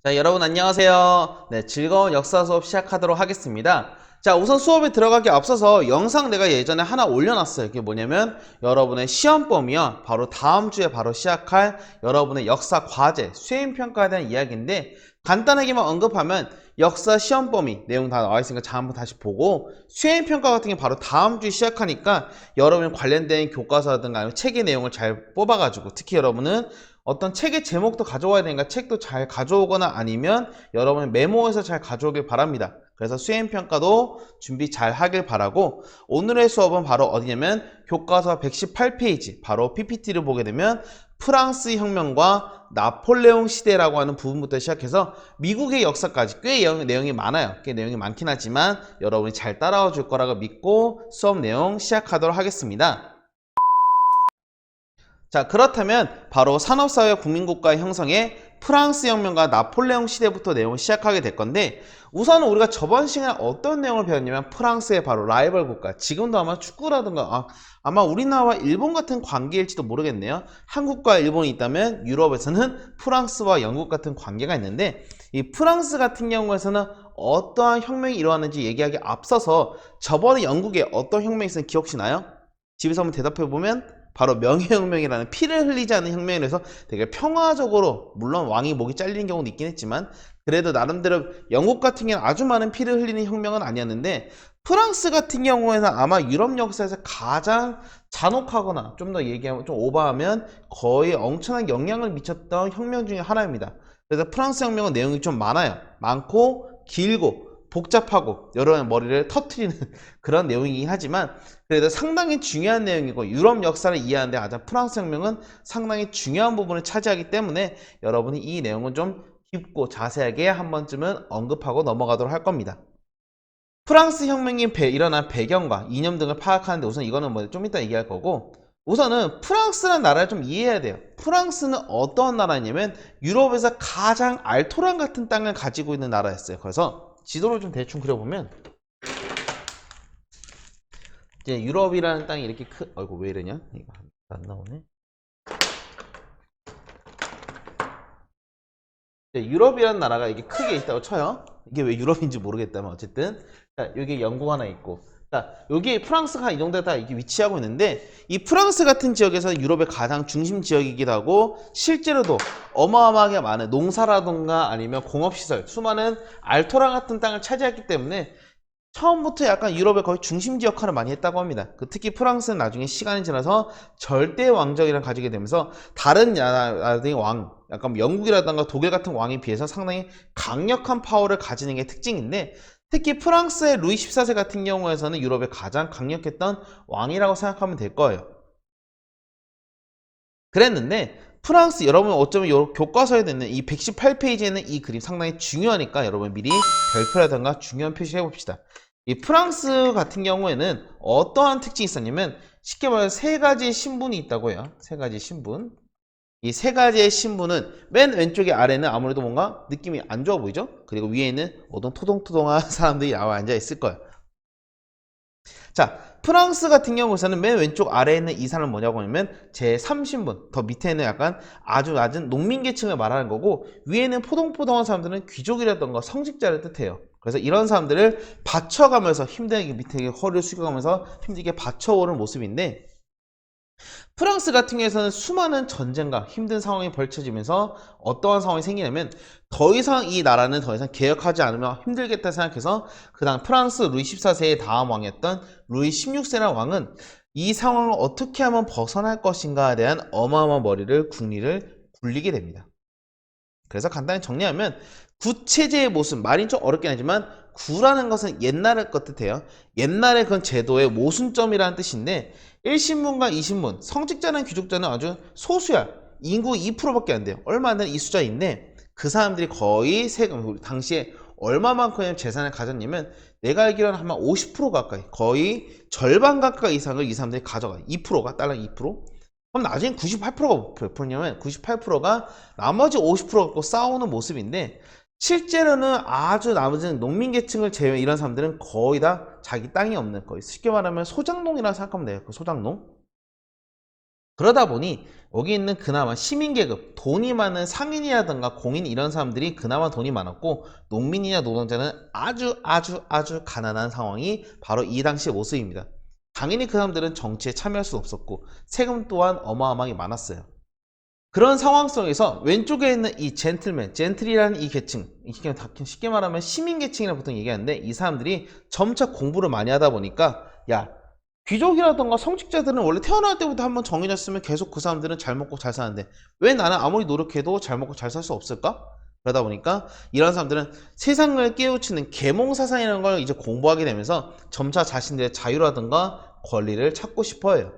자, 여러분 안녕하세요. 네, 즐거운 역사 수업 시작하도록 하겠습니다. 자, 우선 수업에 들어가기 앞서서 영상 내가 예전에 하나 올려놨어요. 그게 뭐냐면 여러분의 시험 범위와 바로 다음 주에 바로 시작할 여러분의 역사 과제, 수행평가에 대한 이야기인데 간단하게만 언급하면 역사 시험 범위 내용 다 나와 있으니까 자, 한번 다시 보고 수행평가 같은 게 바로 다음 주에 시작하니까 여러분이 관련된 교과서라든가 아니면 책의 내용을 잘 뽑아가지고 특히 여러분은 어떤 책의 제목도 가져와야 되니까 책도 잘 가져오거나 아니면 여러분 메모해서 잘 가져오길 바랍니다. 그래서 수행평가도 준비 잘 하길 바라고 오늘의 수업은 바로 어디냐면 교과서 118페이지 바로 PPT를 보게 되면 프랑스 혁명과 나폴레옹 시대라고 하는 부분부터 시작해서 미국의 역사까지 꽤 내용이 많아요. 꽤 내용이 많긴 하지만 여러분이 잘 따라와 줄 거라고 믿고 수업 내용 시작하도록 하겠습니다. 자, 그렇다면 바로 산업사회 국민국가 형성의 프랑스 혁명과 나폴레옹 시대부터 내용을 시작하게 될 건데 우선은 우리가 저번 시간에 어떤 내용을 배웠냐면 프랑스의 바로 라이벌 국가 지금도 아마 축구라든가 아마 우리나라와 일본 같은 관계일지도 모르겠네요. 한국과 일본이 있다면 유럽에서는 프랑스와 영국 같은 관계가 있는데 이 프랑스 같은 경우에서는 어떠한 혁명이 일어났는지 얘기하기 앞서서 저번에 영국에 어떤 혁명이 있었는지 기억나요? 집에서 한번 대답해보면 바로 명예혁명이라는 피를 흘리지 않는 혁명을 해서 되게 평화적으로 물론 왕이 목이 잘리는 경우도 있긴 했지만 그래도 나름대로 영국 같은 경우는 아주 많은 피를 흘리는 혁명은 아니었는데 프랑스 같은 경우에는 아마 유럽 역사에서 가장 잔혹하거나 좀 더 얘기하면 좀 오버하면 거의 엄청난 영향을 미쳤던 혁명 중에 하나입니다. 그래서 프랑스 혁명은 내용이 좀 많고 길고 복잡하고 여러 머리를 터트리는 그런 내용이긴 하지만 그래도 상당히 중요한 내용이고 유럽 역사를 이해하는 데 가장 프랑스 혁명은 상당히 중요한 부분을 차지하기 때문에 여러분이 이 내용은 좀 깊고 자세하게 한 번쯤은 언급하고 넘어가도록 할 겁니다. 프랑스 혁명이 일어난 배경과 이념 등을 파악하는데 우선 이거는 뭐 좀 이따 얘기할 거고 우선은 프랑스라는 나라를 좀 이해해야 돼요. 프랑스는 어떤 나라냐면 유럽에서 가장 알토란 같은 땅을 가지고 있는 나라였어요. 그래서 지도를 좀 대충 그려보면 이제 유럽이라는 땅이 이렇게 어이구 왜 이러냐? 이거 안 나오네. 유럽이라는 나라가 이게 크게 있다고 쳐요. 이게 왜 유럽인지 모르겠다면 어쨌든 자, 여기 영국 하나 있고 자, 여기 프랑스가 이 정도에 이렇게 위치하고 있는데 이 프랑스 같은 지역에서 유럽의 가장 중심 지역이기도 하고 실제로도 어마어마하게 많은 농사라던가 아니면 공업시설 수많은 알토란 같은 땅을 차지했기 때문에 처음부터 약간 유럽의 거의 중심지 역할을 많이 했다고 합니다. 특히 프랑스는 나중에 시간이 지나서 절대 왕정이랑 가지게 되면서 다른 나라의 왕, 약간 영국이라든가 독일 같은 왕에 비해서 상당히 강력한 파워를 가지는 게 특징인데 특히 프랑스의 루이 14세 같은 경우에서는 유럽의 가장 강력했던 왕이라고 생각하면 될 거예요. 그랬는데 프랑스 여러분 어쩌면 교과서에 있는 이 118페이지에는 이 그림 상당히 중요하니까 여러분 미리 별표라든가 중요한 표시 해봅시다. 이 프랑스 같은 경우에는 어떠한 특징이 있었냐면 쉽게 말해서 세 가지 신분이 있다고 해요. 세 가지 신분. 이 세 가지의 신분은 맨 왼쪽에 아래는 아무래도 뭔가 느낌이 안 좋아 보이죠? 그리고 위에는 어떤 토동토동한 사람들이 나와 앉아 있을 거예요. 자, 프랑스 같은 경우에서는 맨 왼쪽 아래에 있는 이 사람은 뭐냐고 하면 제3신분, 더 밑에는 약간 아주 낮은 농민계층을 말하는 거고 위에는 포동포동한 사람들은 귀족이라던가 성직자를 뜻해요. 그래서 이런 사람들을 받쳐가면서 힘들게 밑에 허리를 숙여가면서 힘들게 받쳐오는 모습인데 프랑스 같은 경우에서는 수많은 전쟁과 힘든 상황이 벌쳐지면서 어떠한 상황이 생기냐면 더 이상 이 나라는 더 이상 개혁하지 않으면 힘들겠다 생각해서 그 다음 프랑스 루이 14세의 다음 왕이었던 루이 16세라는 왕은 이 상황을 어떻게 하면 벗어날 것인가에 대한 어마어마한 국리를 굴리게 됩니다. 그래서 간단히 정리하면 구체제의 모습, 말이 좀 어렵긴 하지만 구라는 것은 옛날의 것 뜻해요. 옛날의 그런 제도의 모순점이라는 뜻인데 1신분과 2신분, 성직자는 귀족자는 아주 소수야. 인구 2%밖에 안 돼요. 얼마 안 되는 이 숫자인데 그 사람들이 거의 세금, 당시에 얼마만큼의 재산을 가졌냐면 내가 알기로는 아마 50% 가까이, 거의 절반 가까이 이상을 이 사람들이 가져가요. 2%가, 달러 2%. 그럼 나중에 98%가 몇 프로냐면 98%가 나머지 50% 갖고 싸우는 모습인데 실제로는 아주 나머지는 농민계층을 제외 이런 사람들은 거의 다 자기 땅이 없는 거예요. 쉽게 말하면 소장농이라고 생각하면 돼요. 그 소장농. 그러다 보니 여기 있는 그나마 시민계급, 돈이 많은 상인이라든가 공인 이런 사람들이 그나마 돈이 많았고 농민이나 노동자는 아주 가난한 상황이 바로 이 당시의 모습입니다. 당연히 그 사람들은 정치에 참여할 수 없었고 세금 또한 어마어마하게 많았어요. 그런 상황 속에서 왼쪽에 있는 이 젠틀이라는 이 계층, 쉽게 말하면 시민계층이라고 보통 얘기하는데 이 사람들이 점차 공부를 많이 하다 보니까 야, 귀족이라던가 성직자들은 원래 태어날 때부터 한번 정해졌으면 계속 그 사람들은 잘 먹고 잘 사는데 왜 나는 아무리 노력해도 잘 먹고 잘 살 수 없을까? 그러다 보니까 이런 사람들은 세상을 깨우치는 계몽사상이라는 걸 이제 공부하게 되면서 점차 자신들의 자유라든가 권리를 찾고 싶어 해요.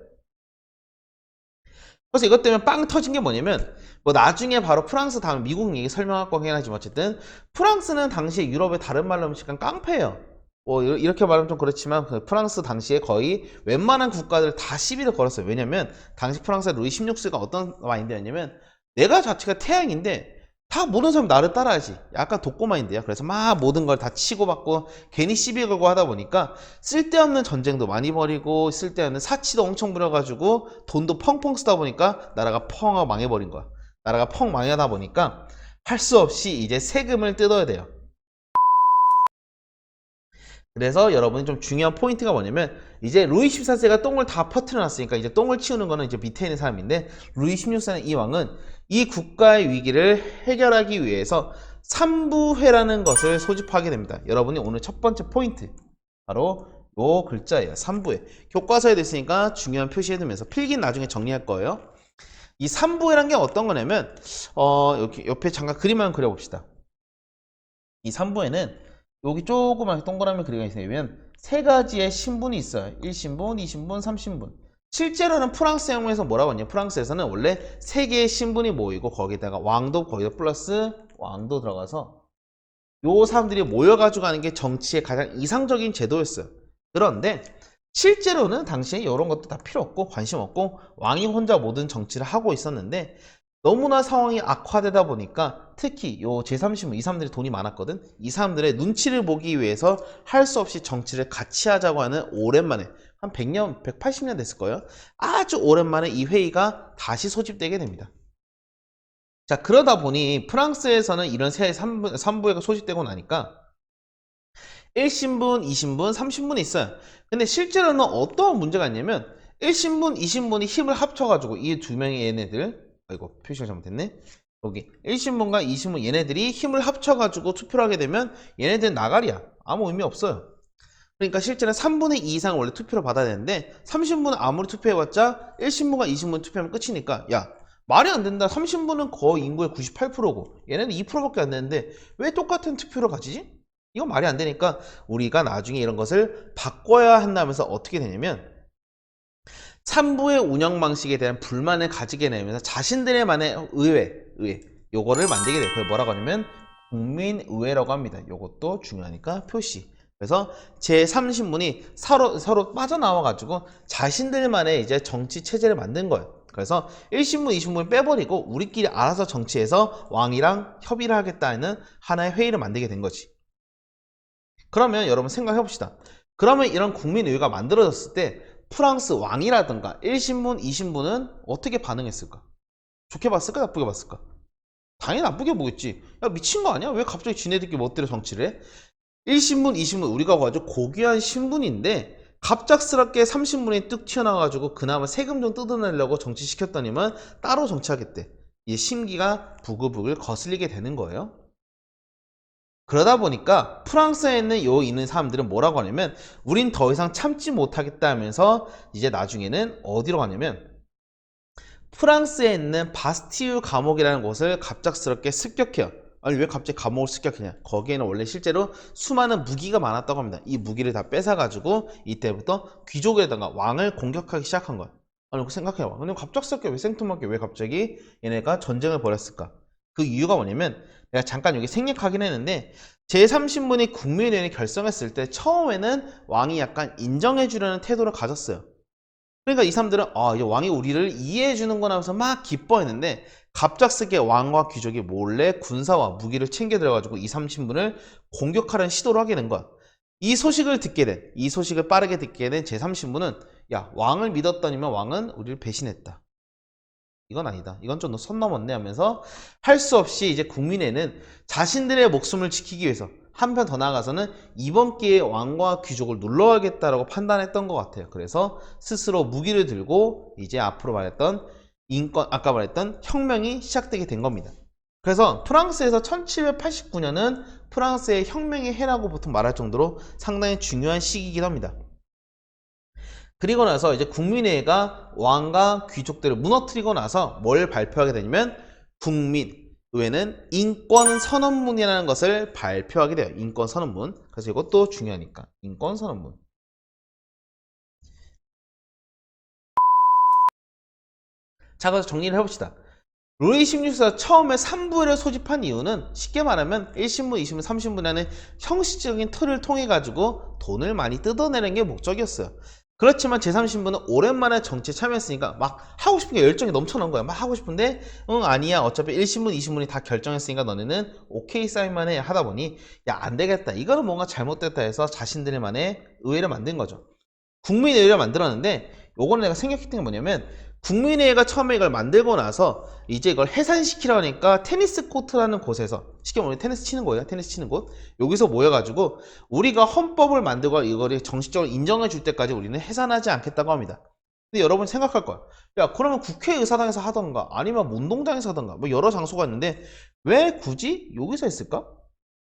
그래서 이것 때문에 빵 터진 게 뭐냐면 뭐 나중에 바로 프랑스 다음 미국 얘기 설명할 거긴 하지만 어쨌든 프랑스는 당시에 유럽의 다른 말로 하면 약간 깡패예요. 뭐 이렇게 말하면 좀 그렇지만 그 프랑스 당시에 거의 웬만한 국가들 다 시비를 걸었어요. 왜냐면 당시 프랑스 루이 16세가 어떤 마인드였냐면 내가 자체가 태양인데 다 모든 사람이 나를 따라야지. 약간 독고마인드야. 그래서 막 모든 걸 다 치고받고 괜히 시비 걸고 하다 보니까 쓸데없는 전쟁도 많이 벌이고 쓸데없는 사치도 엄청 부려가지고 돈도 펑펑 쓰다 보니까 나라가 펑 하고 망해버린 거야. 나라가 펑 망하다 보니까 할 수 없이 이제 세금을 뜯어야 돼요. 그래서 여러분이 좀 중요한 포인트가 뭐냐면 이제 루이 14세가 똥을 다 퍼뜨려 놨으니까 이제 똥을 치우는 거는 이제 밑에 있는 사람인데 루이 16세는 이 왕은 이 국가의 위기를 해결하기 위해서 삼부회라는 것을 소집하게 됩니다. 여러분이 오늘 첫 번째 포인트 바로 요 글자예요. 삼부회. 교과서에 있으니까 중요한 표시해두면서 필기는 나중에 정리할 거예요. 이 삼부회란 게 어떤 거냐면 여기 옆에 잠깐 그림만 그려봅시다. 이 삼부회는 여기 조그맣게 동그라미 그리가 있으면 세 가지의 신분이 있어요. 1신분, 2신분, 3신분. 실제로는 프랑스 영문에서 뭐라고 하냐? 프랑스에서는 원래 세 개의 신분이 모이고 거기다가 왕도 거기다 플러스 왕도 들어가서 요 사람들이 모여가지고 하는 게 정치의 가장 이상적인 제도였어요. 그런데 실제로는 당시에 이런 것도 다 필요 없고 관심 없고 왕이 혼자 모든 정치를 하고 있었는데 너무나 상황이 악화되다 보니까 특히 요 제3신분 이 사람들이 돈이 많았거든. 이 사람들의 눈치를 보기 위해서 할 수 없이 정치를 같이 하자고 하는 오랜만에 한 100년, 180년 됐을 거예요. 아주 오랜만에 이 회의가 다시 소집되게 됩니다. 자, 그러다 보니 프랑스에서는 이런 새 3부회가 소집되고 나니까 1신분, 2신분, 3신분이 있어요. 근데 실제로는 어떠한 문제가 있냐면 1신분, 2신분이 힘을 합쳐가지고 이 두 명의 얘네들 아이고 표시가 잘못됐네. 여기 1신분과 2신분 얘네들이 힘을 합쳐가지고 투표를 하게 되면 얘네들은 나가리야. 아무 의미 없어요. 그러니까 실제는 3분의 2 이상을 원래 투표를 받아야 되는데 30분은 아무리 투표해봤자 1신분과 2신분 투표하면 끝이니까 야 말이 안 된다. 30분은 거의 인구의 98%고 얘네는 2%밖에 안 되는데 왜 똑같은 투표를 가지지? 이건 말이 안 되니까 우리가 나중에 이런 것을 바꿔야 한다면서 어떻게 되냐면 3부의 운영 방식에 대한 불만을 가지게 되면서 자신들의만의 의회 요거를 만들게 돼요. 그걸 뭐라고 하냐면 국민의회라고 합니다. 요것도 중요하니까 표시. 그래서 제3신분이 서로 빠져나와 가지고 자신들만의 이제 정치 체제를 만든 거예요. 그래서 1신분, 2신분을 빼버리고 우리끼리 알아서 정치해서 왕이랑 협의를 하겠다는 하나의 회의를 만들게 된 거지. 그러면 여러분 생각해 봅시다. 그러면 이런 국민의회가 만들어졌을 때 프랑스 왕이라든가 1신분, 2신분은 어떻게 반응했을까? 좋게 봤을까? 나쁘게 봤을까? 당연히 나쁘게 보겠지. 야 미친 거 아니야? 왜 갑자기 지네들끼리 멋대로 정치를 해? 1신분, 2신분 우리가 가지고 고귀한 신분인데 갑작스럽게 3신분이 뚝 튀어나와가지고 그나마 세금 좀 뜯어내려고 정치시켰더니만 따로 정치하겠대. 이 심기가 부글부글 거슬리게 되는 거예요. 그러다 보니까 프랑스에 있는 사람들은 뭐라고 하냐면 우린 더 이상 참지 못하겠다 하면서 이제 나중에는 어디로 가냐면 프랑스에 있는 바스티유 감옥이라는 곳을 갑작스럽게 습격해요. 아니 왜 갑자기 감옥을 습격하냐? 거기에는 원래 실제로 수많은 무기가 많았다고 합니다. 이 무기를 다 뺏어가지고 이때부터 귀족에다가 왕을 공격하기 시작한 거야. 아니 생각해봐. 근데 갑작스럽게 왜 생뚱맞게 왜 갑자기 얘네가 전쟁을 벌였을까? 그 이유가 뭐냐면 내가 잠깐 여기 생략하긴 했는데 제3신분이 국민의회를 결성했을 때 처음에는 왕이 약간 인정해주려는 태도를 가졌어요. 그러니까 이 사람들은 이제 왕이 우리를 이해해 주는구나 하면서 막 기뻐했는데 갑작스럽게 왕과 귀족이 몰래 군사와 무기를 챙겨 들어가지고 이 3신분을 공격하려는 시도를 하게 된 거야. 이 소식을 빠르게 듣게 된 제3신분은 야 왕을 믿었더니만 왕은 우리를 배신했다. 이건 아니다. 이건 좀 선 넘었네 하면서 할 수 없이 이제 국민회는 자신들의 목숨을 지키기 위해서 한편 더 나아가서는 이번 기회에 왕과 귀족을 눌러야겠다라고 판단했던 것 같아요. 그래서 스스로 무기를 들고 이제 앞으로 말했던 아까 말했던 혁명이 시작되게 된 겁니다. 그래서 프랑스에서 1789년은 프랑스의 혁명의 해라고 보통 말할 정도로 상당히 중요한 시기이긴 합니다. 그리고 나서 이제 국민회의가 왕과 귀족들을 무너뜨리고 나서 뭘 발표하게 되냐면 국민의회는 인권선언문이라는 것을 발표하게 돼요. 인권선언문. 그래서 이것도 중요하니까. 인권선언문. 자, 그래서 정리를 해봅시다. 루이 16세가 처음에 3부회를 소집한 이유는 쉽게 말하면 1신분, 2신분, 3신분이라는 형식적인 틀을 통해 가지고 돈을 많이 뜯어내는 게 목적이었어요. 그렇지만 제3신분은 오랜만에 정치에 참여했으니까 막 하고 싶은 게 열정이 넘쳐난 거야. 막 하고 싶은데 응 아니야 어차피 1신분, 2신분이 다 결정했으니까 너네는 오케이 사인만 해 하다 보니 야 안 되겠다. 이거는 뭔가 잘못됐다 해서 자신들만의 의회를 만든 거죠. 국민의회를 만들었는데 요거는 내가 생각했던 게 뭐냐면 국민회의가 처음에 이걸 만들고 나서 이제 이걸 해산시키려 하니까 테니스 코트라는 곳에서 쉽게 말하면 테니스 치는 거예요. 테니스 치는 곳. 여기서 모여가지고 우리가 헌법을 만들고 이거를 정식적으로 인정해 줄 때까지 우리는 해산하지 않겠다고 합니다. 근데 여러분 생각할 거야. 야 그러면 국회의사당에서 하던가 아니면 운동장에서 하던가 뭐 여러 장소가 있는데 왜 굳이 여기서 했을까?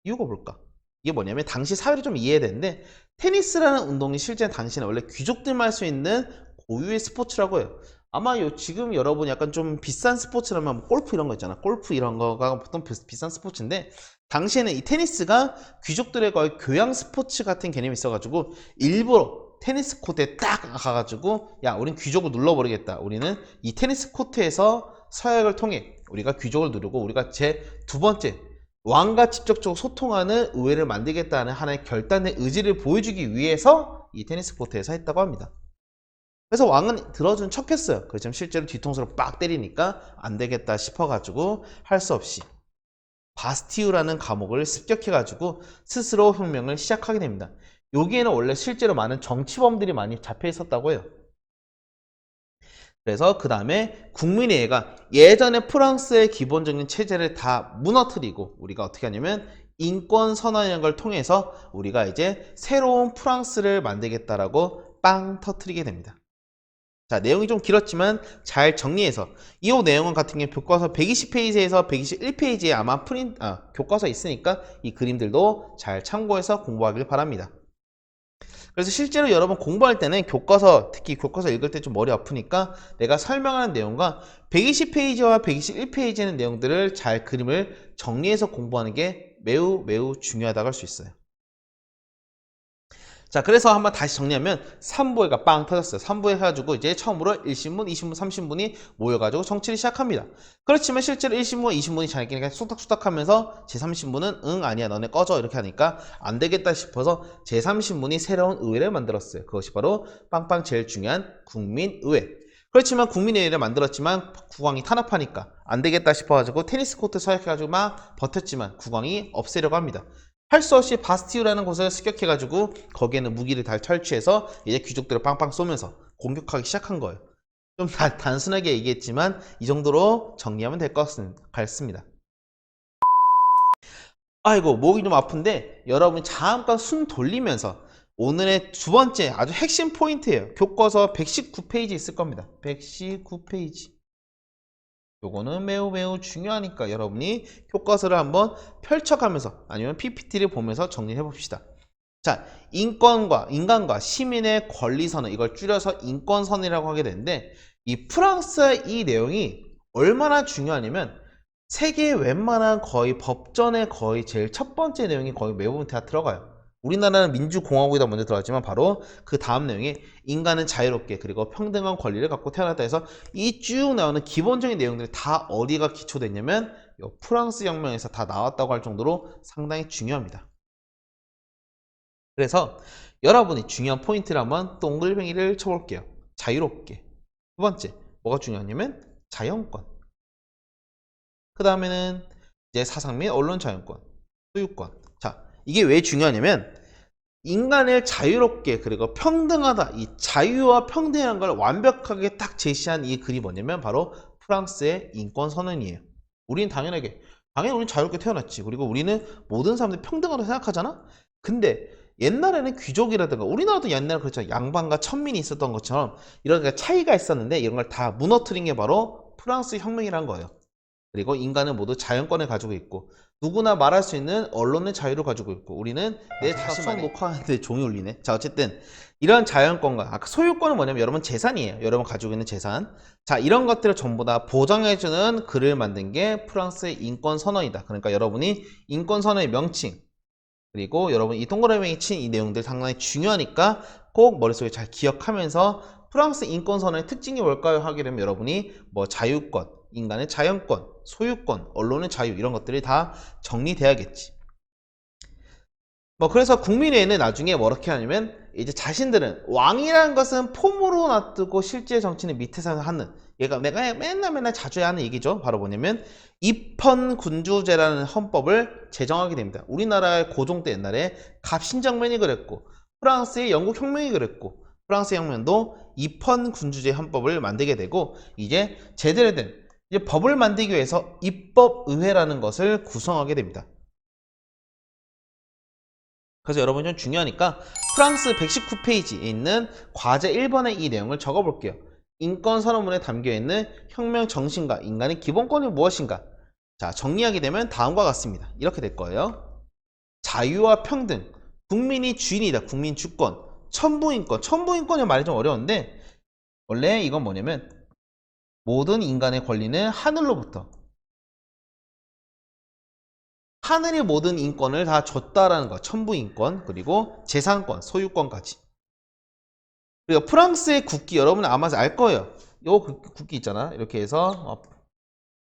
이유가 뭘까? 이게 뭐냐면 당시 사회를 좀 이해해야 되는데 테니스라는 운동이 실제 당시에는 원래 귀족들만 할 수 있는 고유의 스포츠라고 해요. 아마 지금 여러분 약간 좀 비싼 스포츠라면 뭐 골프 이런 거 있잖아. 골프 이런 거가 보통 비싼 스포츠인데 당시에는 이 테니스가 귀족들의 거의 교양 스포츠 같은 개념이 있어가지고 일부러 테니스 코트에 딱 가가지고 야 우린 귀족을 눌러버리겠다. 우리는 이 테니스 코트에서 서약을 통해 우리가 귀족을 누르고 우리가 제 두 번째 왕과 직접적으로 소통하는 의회를 만들겠다는 하나의 결단의 의지를 보여주기 위해서 이 테니스 코트에서 했다고 합니다. 그래서 왕은 들어준 척 했어요. 그렇지만 실제로 뒤통수로 빡 때리니까 안 되겠다 싶어가지고 할 수 없이 바스티유라는 감옥을 습격해가지고 스스로 혁명을 시작하게 됩니다. 여기에는 원래 실제로 많은 정치범들이 많이 잡혀 있었다고 해요. 그래서 그 다음에 국민회의가 예전에 프랑스의 기본적인 체제를 다 무너뜨리고 우리가 어떻게 하냐면 인권선언이라는 걸 통해서 우리가 이제 새로운 프랑스를 만들겠다라고 빵 터뜨리게 됩니다. 자, 내용이 좀 길었지만 잘 정리해서 이 내용은 같은 경우 교과서 120페이지에서 121페이지에 아마 교과서 있으니까 이 그림들도 잘 참고해서 공부하길 바랍니다. 그래서 실제로 여러분 공부할 때는 교과서, 특히 교과서 읽을 때 좀 머리 아프니까 내가 설명하는 내용과 120페이지와 121페이지의 내용들을 잘 그림을 정리해서 공부하는 게 매우 매우 중요하다고 할 수 있어요. 자, 그래서 한번 다시 정리하면 3부회가 빵 터졌어요. 3부회 해가지고 이제 처음으로 1신분, 2신분, 3신분이 모여가지고 정치를 시작합니다. 그렇지만 실제로 1신분, 2신분이 자기끼리 쑥닥쑥닥 하면서 제3신분은 응 아니야 너네 꺼져 이렇게 하니까 안 되겠다 싶어서 제3신분이 새로운 의회를 만들었어요. 그것이 바로 빵빵 제일 중요한 국민의회. 그렇지만 국민의회를 만들었지만 국왕이 탄압하니까 안 되겠다 싶어가지고 테니스 코트 서약해가지고 막 버텼지만 국왕이 없애려고 합니다. 할 수 없이 바스티유라는 곳을 습격해가지고 거기에는 무기를 다 철취해서 이제 귀족들을 빵빵 쏘면서 공격하기 시작한 거예요. 좀 단순하게 얘기했지만 이 정도로 정리하면 될 것 같습니다. 아이고 목이 좀 아픈데 여러분 잠깐 숨 돌리면서 오늘의 두 번째 아주 핵심 포인트예요. 교과서 119페이지 있을 겁니다. 119페이지. 요거는 매우 매우 중요하니까 여러분이 교과서를 한번 펼쳐가면서 아니면 PPT를 보면서 정리해 봅시다. 자, 인간과 시민의 권리선언, 이걸 줄여서 인권선언이라고 하게 되는데 이 프랑스의 이 내용이 얼마나 중요하냐면 세계의 웬만한 거의 법전의 거의 제일 첫 번째 내용이 거의 매부분 다 들어가요. 우리나라는 민주공화국이다 먼저 들어갔지만 바로 그 다음 내용에 인간은 자유롭게 그리고 평등한 권리를 갖고 태어났다 해서 이 쭉 나오는 기본적인 내용들이 다 어디가 기초됐냐면 이 프랑스 혁명에서 다 나왔다고 할 정도로 상당히 중요합니다. 그래서 여러분이 중요한 포인트를 한번 동글뱅이를 쳐볼게요. 자유롭게. 두 번째 뭐가 중요하냐면 자연권. 그 다음에는 이제 사상 및 언론 자유권, 소유권. 자, 이게 왜 중요하냐면 인간을 자유롭게 그리고 평등하다, 이 자유와 평등이라는 걸 완벽하게 딱 제시한 이 글이 뭐냐면 바로 프랑스의 인권 선언이에요. 우린 당연히 우린 자유롭게 태어났지. 그리고 우리는 모든 사람들이 평등하다고 생각하잖아? 근데 옛날에는 귀족이라든가 우리나라도 옛날에 그렇죠. 양반과 천민이 있었던 것처럼 이런 차이가 있었는데 이런 걸 다 무너뜨린 게 바로 프랑스 혁명이란 거예요. 그리고 인간은 모두 자연권을 가지고 있고 누구나 말할 수 있는 언론의 자유를 가지고 있고 우리는 내 다시 수업 녹화하는데 종이 울리네. 자, 어쨌든 이런 자연권과 아까 소유권은 뭐냐면 여러분 재산이에요. 여러분 가지고 있는 재산. 자, 이런 것들을 전부 다 보장해주는 글을 만든 게 프랑스의 인권선언이다. 그러니까 여러분이 인권선언의 명칭 그리고 여러분 이 동그라미에 친 이 내용들 상당히 중요하니까 꼭 머릿속에 잘 기억하면서 프랑스 인권선언의 특징이 뭘까요? 하게 되면 여러분이 뭐 자유권, 인간의 자연권, 소유권, 언론의 자유 이런 것들이 다 정리돼야겠지. 뭐 그래서 국민회의는 나중에 뭐 이렇게 하냐면 이제 자신들은 왕이라는 것은 폼으로 놔두고 실제 정치는 밑에서 하는 얘가 내가 맨날 자주 하는 얘기죠. 바로 뭐냐면 입헌군주제라는 헌법을 제정하게 됩니다. 우리나라의 고종 때 옛날에 갑신정맨이 그랬고 프랑스의 영국혁명이 그랬고 프랑스 혁명도 입헌군주제 헌법을 만들게 되고 이제 제대로 된 이제 법을 만들기 위해서 입법의회라는 것을 구성하게 됩니다. 그래서 여러분 좀 중요하니까 프랑스 119페이지에 있는 과제 1번의 이 내용을 적어볼게요. 인권선언문에 담겨있는 혁명 정신과 인간의 기본권이 무엇인가? 자, 정리하게 되면 다음과 같습니다. 이렇게 될 거예요. 자유와 평등, 국민이 주인이다. 국민 주권, 천부인권. 천부인권이 말이 좀 어려운데 원래 이건 뭐냐면 모든 인간의 권리는 하늘로부터 하늘이 모든 인권을 다 줬다라는 거. 천부인권, 그리고 재산권, 소유권까지. 그리고 프랑스의 국기 여러분 아마 알 거예요. 요 국기 있잖아. 이렇게 해서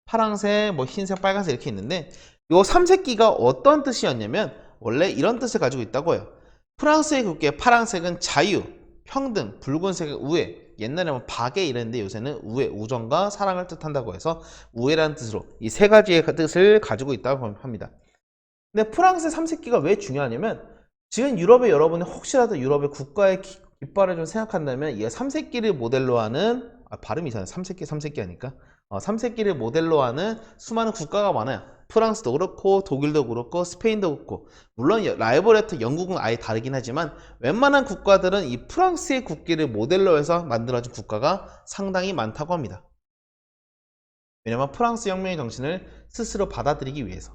파랑색, 뭐 흰색, 빨간색 이렇게 있는데 요 삼색기가 어떤 뜻이었냐면 원래 이런 뜻을 가지고 있다고 해요. 프랑스의 국기의 파랑색은 자유, 평등, 붉은색은 우애. 옛날에 뭐 박애 이랬는데 요새는 우애, 우정과 사랑을 뜻한다고 해서 우애라는 뜻으로 이 세 가지의 뜻을 가지고 있다고 합니다. 근데 프랑스의 삼색기가 왜 중요하냐면 지금 유럽에 여러분이 혹시라도 유럽의 국가의 깃발을 좀 생각한다면 이 삼색기를 모델로 하는 발음이 이상해. 삼색기 하니까 삼색기를 모델로 하는 수많은 국가가 많아요. 프랑스도 그렇고 독일도 그렇고 스페인도 그렇고 물론 라이벌했던 영국은 아예 다르긴 하지만 웬만한 국가들은 이 프랑스의 국기를 모델로 해서 만들어진 국가가 상당히 많다고 합니다. 왜냐면 프랑스 혁명의 정신을 스스로 받아들이기 위해서.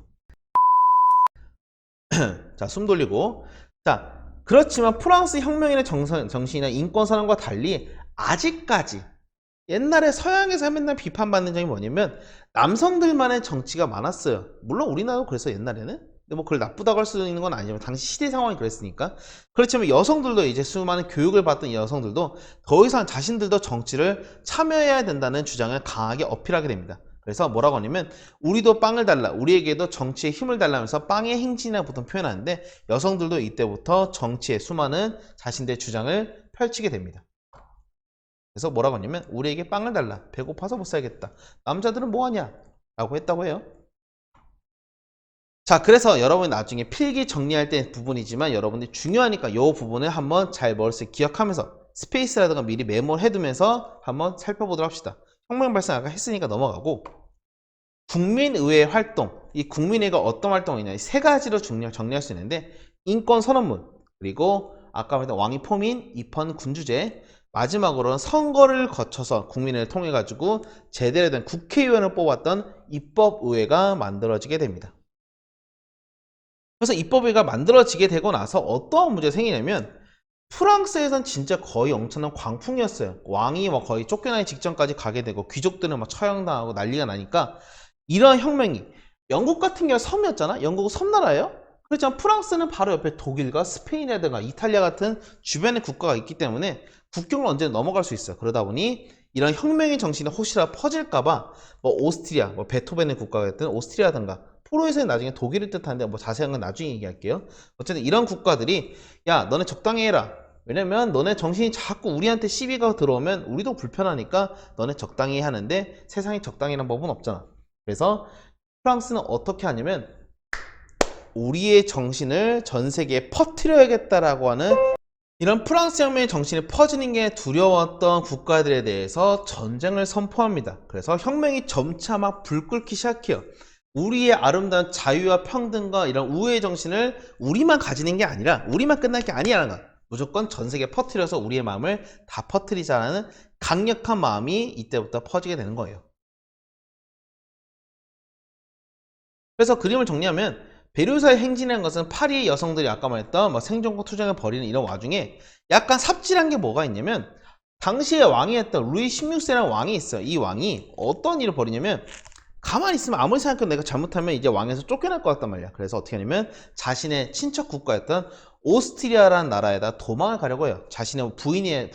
자, 숨 돌리고. 자, 그렇지만 프랑스 혁명인의 정신이나 인권선언과 달리 아직까지 옛날에 서양에서 맨날 비판받는 점이 뭐냐면 남성들만의 정치가 많았어요. 물론 우리나라도 그랬어 옛날에는. 근데 뭐 그걸 나쁘다고 할 수 있는 건 아니지만 당시 시대 상황이 그랬으니까. 그렇지만 여성들도 이제 수많은 교육을 받던 여성들도 더 이상 자신들도 정치를 참여해야 된다는 주장을 강하게 어필하게 됩니다. 그래서 뭐라고 하냐면 우리도 빵을 달라, 우리에게도 정치에 힘을 달라면서 빵의 행진이라고 보통 표현하는데 여성들도 이때부터 정치에 수많은 자신들의 주장을 펼치게 됩니다. 그래서 뭐라고 하냐면 우리에게 빵을 달라, 배고파서 못 살겠다, 남자들은 뭐하냐 라고 했다고 해요. 자, 그래서 여러분이 나중에 필기 정리할 때 부분이지만 여러분들이 중요하니까 이 부분을 한번 잘 머릿속에 기억하면서 스페이스라든가 미리 메모를 해두면서 한번 살펴보도록 합시다. 혁명 발생 아까 했으니까 넘어가고 국민의회 활동, 이 국민회의가 어떤 활동이냐 이 세 가지로 정리할 수 있는데 인권선언문, 그리고 아까 말했던 왕이 포민, 입헌 군주제, 마지막으로는 선거를 거쳐서 국민을 통해 가지고 제대로 된 국회의원을 뽑았던 입법의회가 만들어지게 됩니다. 그래서 입법의회가 만들어지게 되고 나서 어떠한 문제가 생기냐면 프랑스에선 진짜 거의 엄청난 광풍이었어요. 왕이 뭐 거의 쫓겨나기 직전까지 가게 되고 귀족들은 막 처형당하고 난리가 나니까 이런 혁명이 영국 같은 경우 섬이었잖아. 영국은 섬나라예요. 그렇지만 프랑스는 바로 옆에 독일과 스페인이라든가 이탈리아 같은 주변의 국가가 있기 때문에 국경을 언제나 넘어갈 수 있어요. 그러다 보니 이런 혁명의 정신이 혹시나 퍼질까봐 뭐 오스트리아, 뭐 베토벤의 국가였던 오스트리아든가 포로에서는 나중에 독일을 뜻하는데 뭐 자세한 건 나중에 얘기할게요. 어쨌든 이런 국가들이 야 너네 적당히 해라. 왜냐면 너네 정신이 자꾸 우리한테 시비가 들어오면 우리도 불편하니까 너네 적당히 하는데 세상에 적당히란 법은 없잖아. 그래서 프랑스는 어떻게 하냐면 우리의 정신을 전 세계에 퍼뜨려야겠다라고 하는 이런 프랑스 혁명의 정신이 퍼지는 게 두려웠던 국가들에 대해서 전쟁을 선포합니다. 그래서 혁명이 점차 막 불 끓기 시작해요. 우리의 아름다운 자유와 평등과 이런 우애의 정신을 우리만 가지는 게 아니라 우리만 끝날 게 아니라는 거. 무조건 전 세계에 퍼뜨려서 우리의 마음을 다 퍼뜨리자는 강력한 마음이 이때부터 퍼지게 되는 거예요. 그래서 그림을 정리하면 베르사유 행진이라는 것은 파리의 여성들이 아까 말했던 뭐 생존과 투쟁을 벌이는 이런 와중에 약간 삽질한 게 뭐가 있냐면 당시에 왕이었던 루이 16세라는 왕이 있어요. 이 왕이 어떤 일을 벌이냐면 가만히 있으면 아무리 생각해도 내가 잘못하면 이제 왕에서 쫓겨날 것 같단 말이야. 그래서 어떻게 하냐면 자신의 친척 국가였던 오스트리아라는 나라에다 도망을 가려고 해요. 자신의 부인의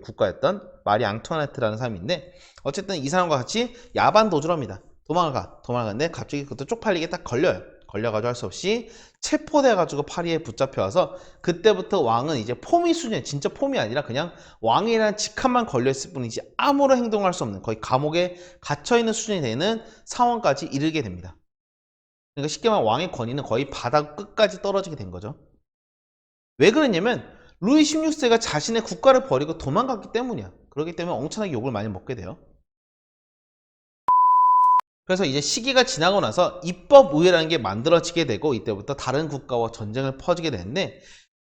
국가였던 마리 앙투아네트라는 사람인데 어쨌든 이 사람과 같이 야반 도주를 합니다. 도망을 가는데 갑자기 그것도 쪽팔리게 딱 걸려요. 걸려가지고 할 수 없이 체포돼가지고 파리에 붙잡혀와서 그때부터 왕은 이제 포미 수준에 진짜 폼이 아니라 그냥 왕이라는 직함만 걸려있을 뿐이지 아무런 행동을 할 수 없는 거의 감옥에 갇혀있는 수준이 되는 상황까지 이르게 됩니다. 그러니까 쉽게 말하면 왕의 권위는 거의 바닥 끝까지 떨어지게 된 거죠. 왜 그랬냐면 루이 16세가 자신의 국가를 버리고 도망갔기 때문이야. 그렇기 때문에 엄청나게 욕을 많이 먹게 돼요. 그래서 이제 시기가 지나고 나서 입법의회라는 게 만들어지게 되고 이때부터 다른 국가와 전쟁을 퍼지게 되는데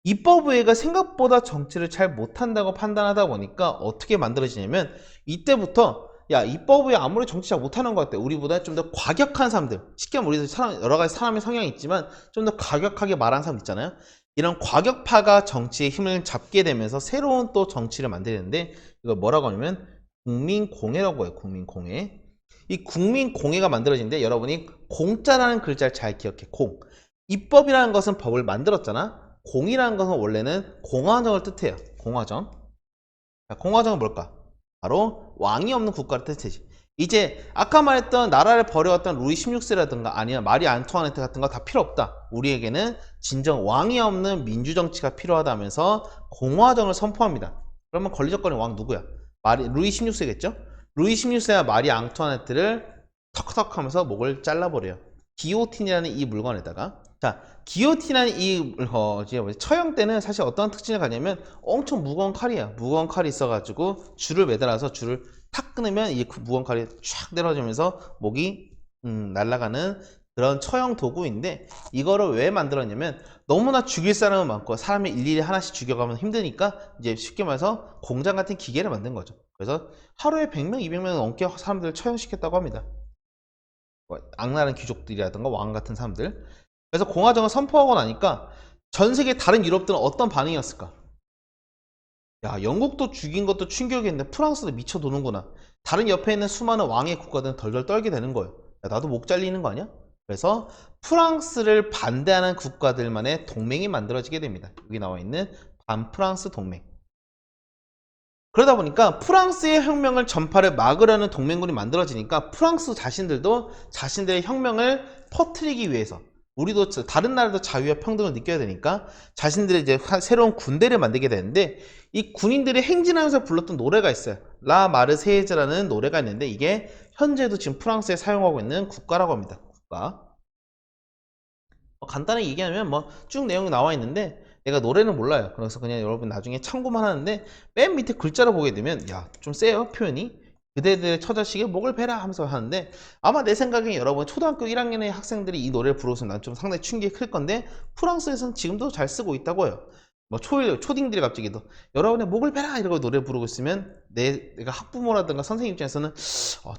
입법의회가 생각보다 정치를 잘 못한다고 판단하다 보니까 어떻게 만들어지냐면 이때부터 야 입법의회 아무리 정치 잘 못하는 것 같아. 우리보다 좀 더 과격한 사람들 쉽게 말하면 우리도 여러 가지 사람의 성향이 있지만 좀 더 과격하게 말하는 사람 있잖아요. 이런 과격파가 정치의 힘을 잡게 되면서 새로운 또 정치를 만드는데 이걸 뭐라고 하냐면 국민공회라고 해요. 국민공회. 이 국민공회가 만들어지는데 여러분이 공자라는 글자를 잘 기억해. 공. 입법이라는 것은 법을 만들었잖아. 공이라는 것은 원래는 공화정을 뜻해요. 공화정. 자, 공화정은 뭘까? 바로 왕이 없는 국가를 뜻하지. 이제 아까 말했던 나라를 버려왔던 루이 16세라든가 아니면 마리 안투아네트 같은 거 다 필요 없다. 우리에게는 진정 왕이 없는 민주정치가 필요하다면서 공화정을 선포합니다. 그러면 권리적거리 왕 누구야? 루이 16세겠죠? 루이 16세와 마리 앙투아네트를 턱턱 하면서 목을 잘라버려요. 기요틴이라는 이 물건에다가 자 기요틴이라는 이 처형 때는 사실 어떤 특징을 가냐면 엄청 무거운 칼이야. 무거운 칼이 있어가지고 줄을 매달아서 줄을 탁 끊으면 이 무거운 칼이 쫙 내려지면서 목이 날아가는 그런 처형 도구인데 이거를 왜 만들었냐면 너무나 죽일 사람은 많고 사람을 일일이 하나씩 죽여가면 힘드니까 이제 쉽게 말해서 공장 같은 기계를 만든 거죠. 그래서 하루에 100명, 200명 넘게 사람들을 처형시켰다고 합니다. 악랄한 귀족들이라든가 왕 같은 사람들. 그래서 공화정을 선포하고 나니까 전 세계 다른 유럽들은 어떤 반응이었을까? 야, 영국도 죽인 것도 충격이었는데 프랑스도 미쳐 도는구나. 다른 옆에 있는 수많은 왕의 국가들은 덜덜 떨게 되는 거예요. 야, 나도 목 잘리는 거 아니야? 그래서 프랑스를 반대하는 국가들만의 동맹이 만들어지게 됩니다. 여기 나와 있는 반프랑스 동맹. 그러다 보니까 프랑스의 혁명을 전파를 막으려는 동맹군이 만들어지니까 프랑스 자신들도 자신들의 혁명을 퍼뜨리기 위해서 우리도 다른 나라도 자유와 평등을 느껴야 되니까 자신들의 이제 새로운 군대를 만들게 되는데 이 군인들이 행진하면서 불렀던 노래가 있어요. 라 마르세이즈라는 노래가 있는데 이게 현재도 지금 프랑스에 사용하고 있는 국가라고 합니다. 국가. 간단하게 얘기하면 뭐 쭉 내용이 나와 있는데 내가 노래는 몰라요. 그래서 그냥 여러분 나중에 참고만 하는데 맨 밑에 글자를 보게 되면 야 좀 세요 표현이. 그대들의 처자식에 목을 베라 하면서 하는데 아마 내 생각엔 여러분 초등학교 1학년의 학생들이 이 노래를 부르면 난 좀 상당히 충격이 클 건데 프랑스에서는 지금도 잘 쓰고 있다고 해요. 뭐 초딩들이 갑자기도 여러분의 목을 베라 이러고 노래 부르고 있으면 내가 학부모라든가 선생님 입장에서는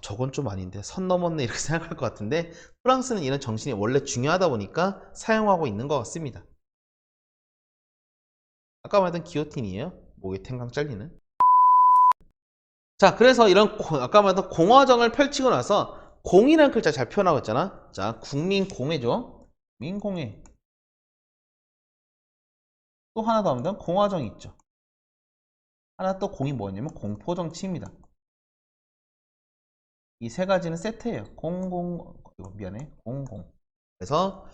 저건 좀 아닌데 선 넘었네 이렇게 생각할 것 같은데 프랑스는 이런 정신이 원래 중요하다 보니까 사용하고 있는 것 같습니다. 아까 말했던 기요틴이에요. 목에 탱강 잘리는. 자, 그래서 이런 아까 말했던 공화정을 펼치고 나서 공이라는 글자 잘 표현하고 있잖아. 자, 국민공회죠. 국민공회. 또 하나 더 하면 공화정이 있죠. 하나 또 공이 뭐였냐면 공포정치입니다. 이 세 가지는 세트예요. 미안해. 공공. 그래서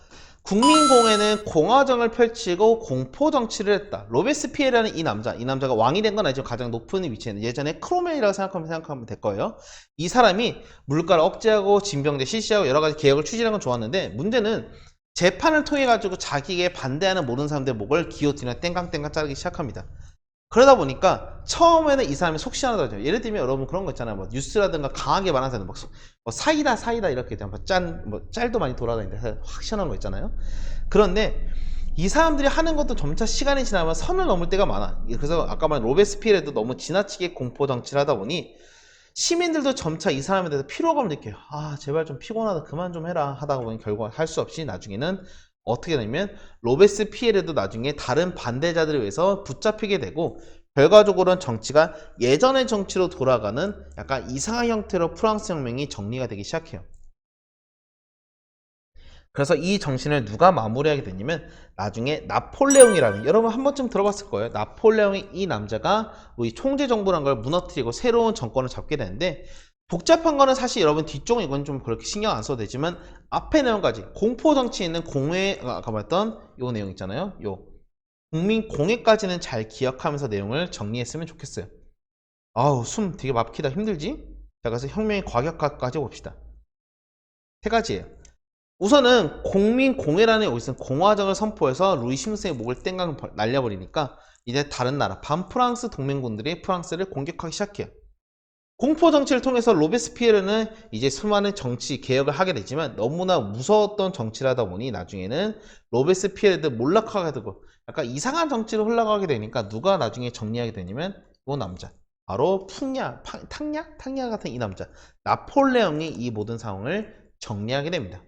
국민공회는 공화정을 펼치고 공포정치를 했다. 로베스피에르라는 이 남자가 왕이 된 건 아니죠. 가장 높은 위치에 있는 예전에 크로멜이라고 생각하면 될 거예요. 이 사람이 물가를 억제하고 징병제 실시하고 여러 가지 개혁을 추진한 건 좋았는데 문제는 재판을 통해 가지고 자기에게 반대하는 모든 사람들의 목을 기요틴이나 땡깡땡깡 자르기 시작합니다. 그러다 보니까 처음에는 이 사람이 속 시원하더라고요. 예를 들면 여러분 그런 거 있잖아요. 뭐 뉴스라든가 강하게 말하는 사람 뭐 사이다 사이다 이렇게 뭐 짤도 많이 돌아다니는데 확 시원한 거 있잖아요. 그런데 이 사람들이 하는 것도 점차 시간이 지나면 선을 넘을 때가 많아. 그래서 아까 말한 로베스피에르도 너무 지나치게 공포 정치를 하다 보니 시민들도 점차 이 사람에 대해서 피로감을 느껴요. 아 제발 좀 피곤하다 그만 좀 해라 하다가 보니 결국 할 수 없이 나중에는 어떻게 되냐면 로베스피에르도 나중에 다른 반대자들에 의해서 붙잡히게 되고 결과적으로는 정치가 예전의 정치로 돌아가는 약간 이상한 형태로 프랑스 혁명이 정리가 되기 시작해요. 그래서 이 정신을 누가 마무리하게 되냐면 나중에 나폴레옹이라는, 여러분 한 번쯤 들어봤을 거예요. 나폴레옹이 이 남자가 우리 총재 정부라는 걸 무너뜨리고 새로운 정권을 잡게 되는데, 복잡한 거는 사실 여러분 뒤쪽 이건 좀 그렇게 신경 안 써도 되지만 앞에 내용까지 공포 정치에 있는 공회, 아까 말했던 요 내용 있잖아요. 요 국민 공회까지는 잘 기억하면서 내용을 정리했으면 좋겠어요. 아우 숨 되게 막히다 힘들지? 자 그래서 혁명의 과격화까지 봅시다. 세 가지예요. 우선은 공민공회라는 여기서 공화정을 선포해서 루이 16세의 목을 땡강 날려버리니까 이제 다른 나라 반프랑스 동맹군들이 프랑스를 공격하기 시작해요. 공포정치를 통해서 로베스피에르는 이제 수많은 정치 개혁을 하게 되지만 너무나 무서웠던 정치를 하다 보니 나중에는 로베스피에르도 몰락하게 되고 약간 이상한 정치로 흘러가게 되니까 누가 나중에 정리하게 되냐면 이 남자, 바로 탕야 같은 이 남자 나폴레옹이 이 모든 상황을 정리하게 됩니다.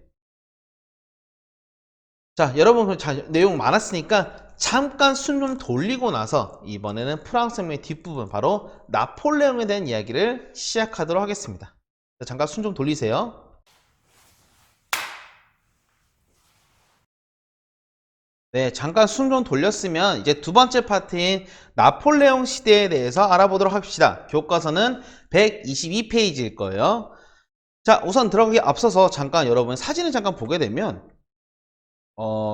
자 여러분 내용 많았으니까 잠깐 숨 좀 돌리고 나서 이번에는 프랑스 혁명의 뒷부분 바로 나폴레옹에 대한 이야기를 시작하도록 하겠습니다. 자, 잠깐 숨 좀 돌리세요. 네, 잠깐 숨 좀 돌렸으면 이제 두 번째 파트인 나폴레옹 시대에 대해서 알아보도록 합시다. 교과서는 122페이지일 거예요. 자 우선 들어가기 앞서서 잠깐 여러분 사진을 잠깐 보게 되면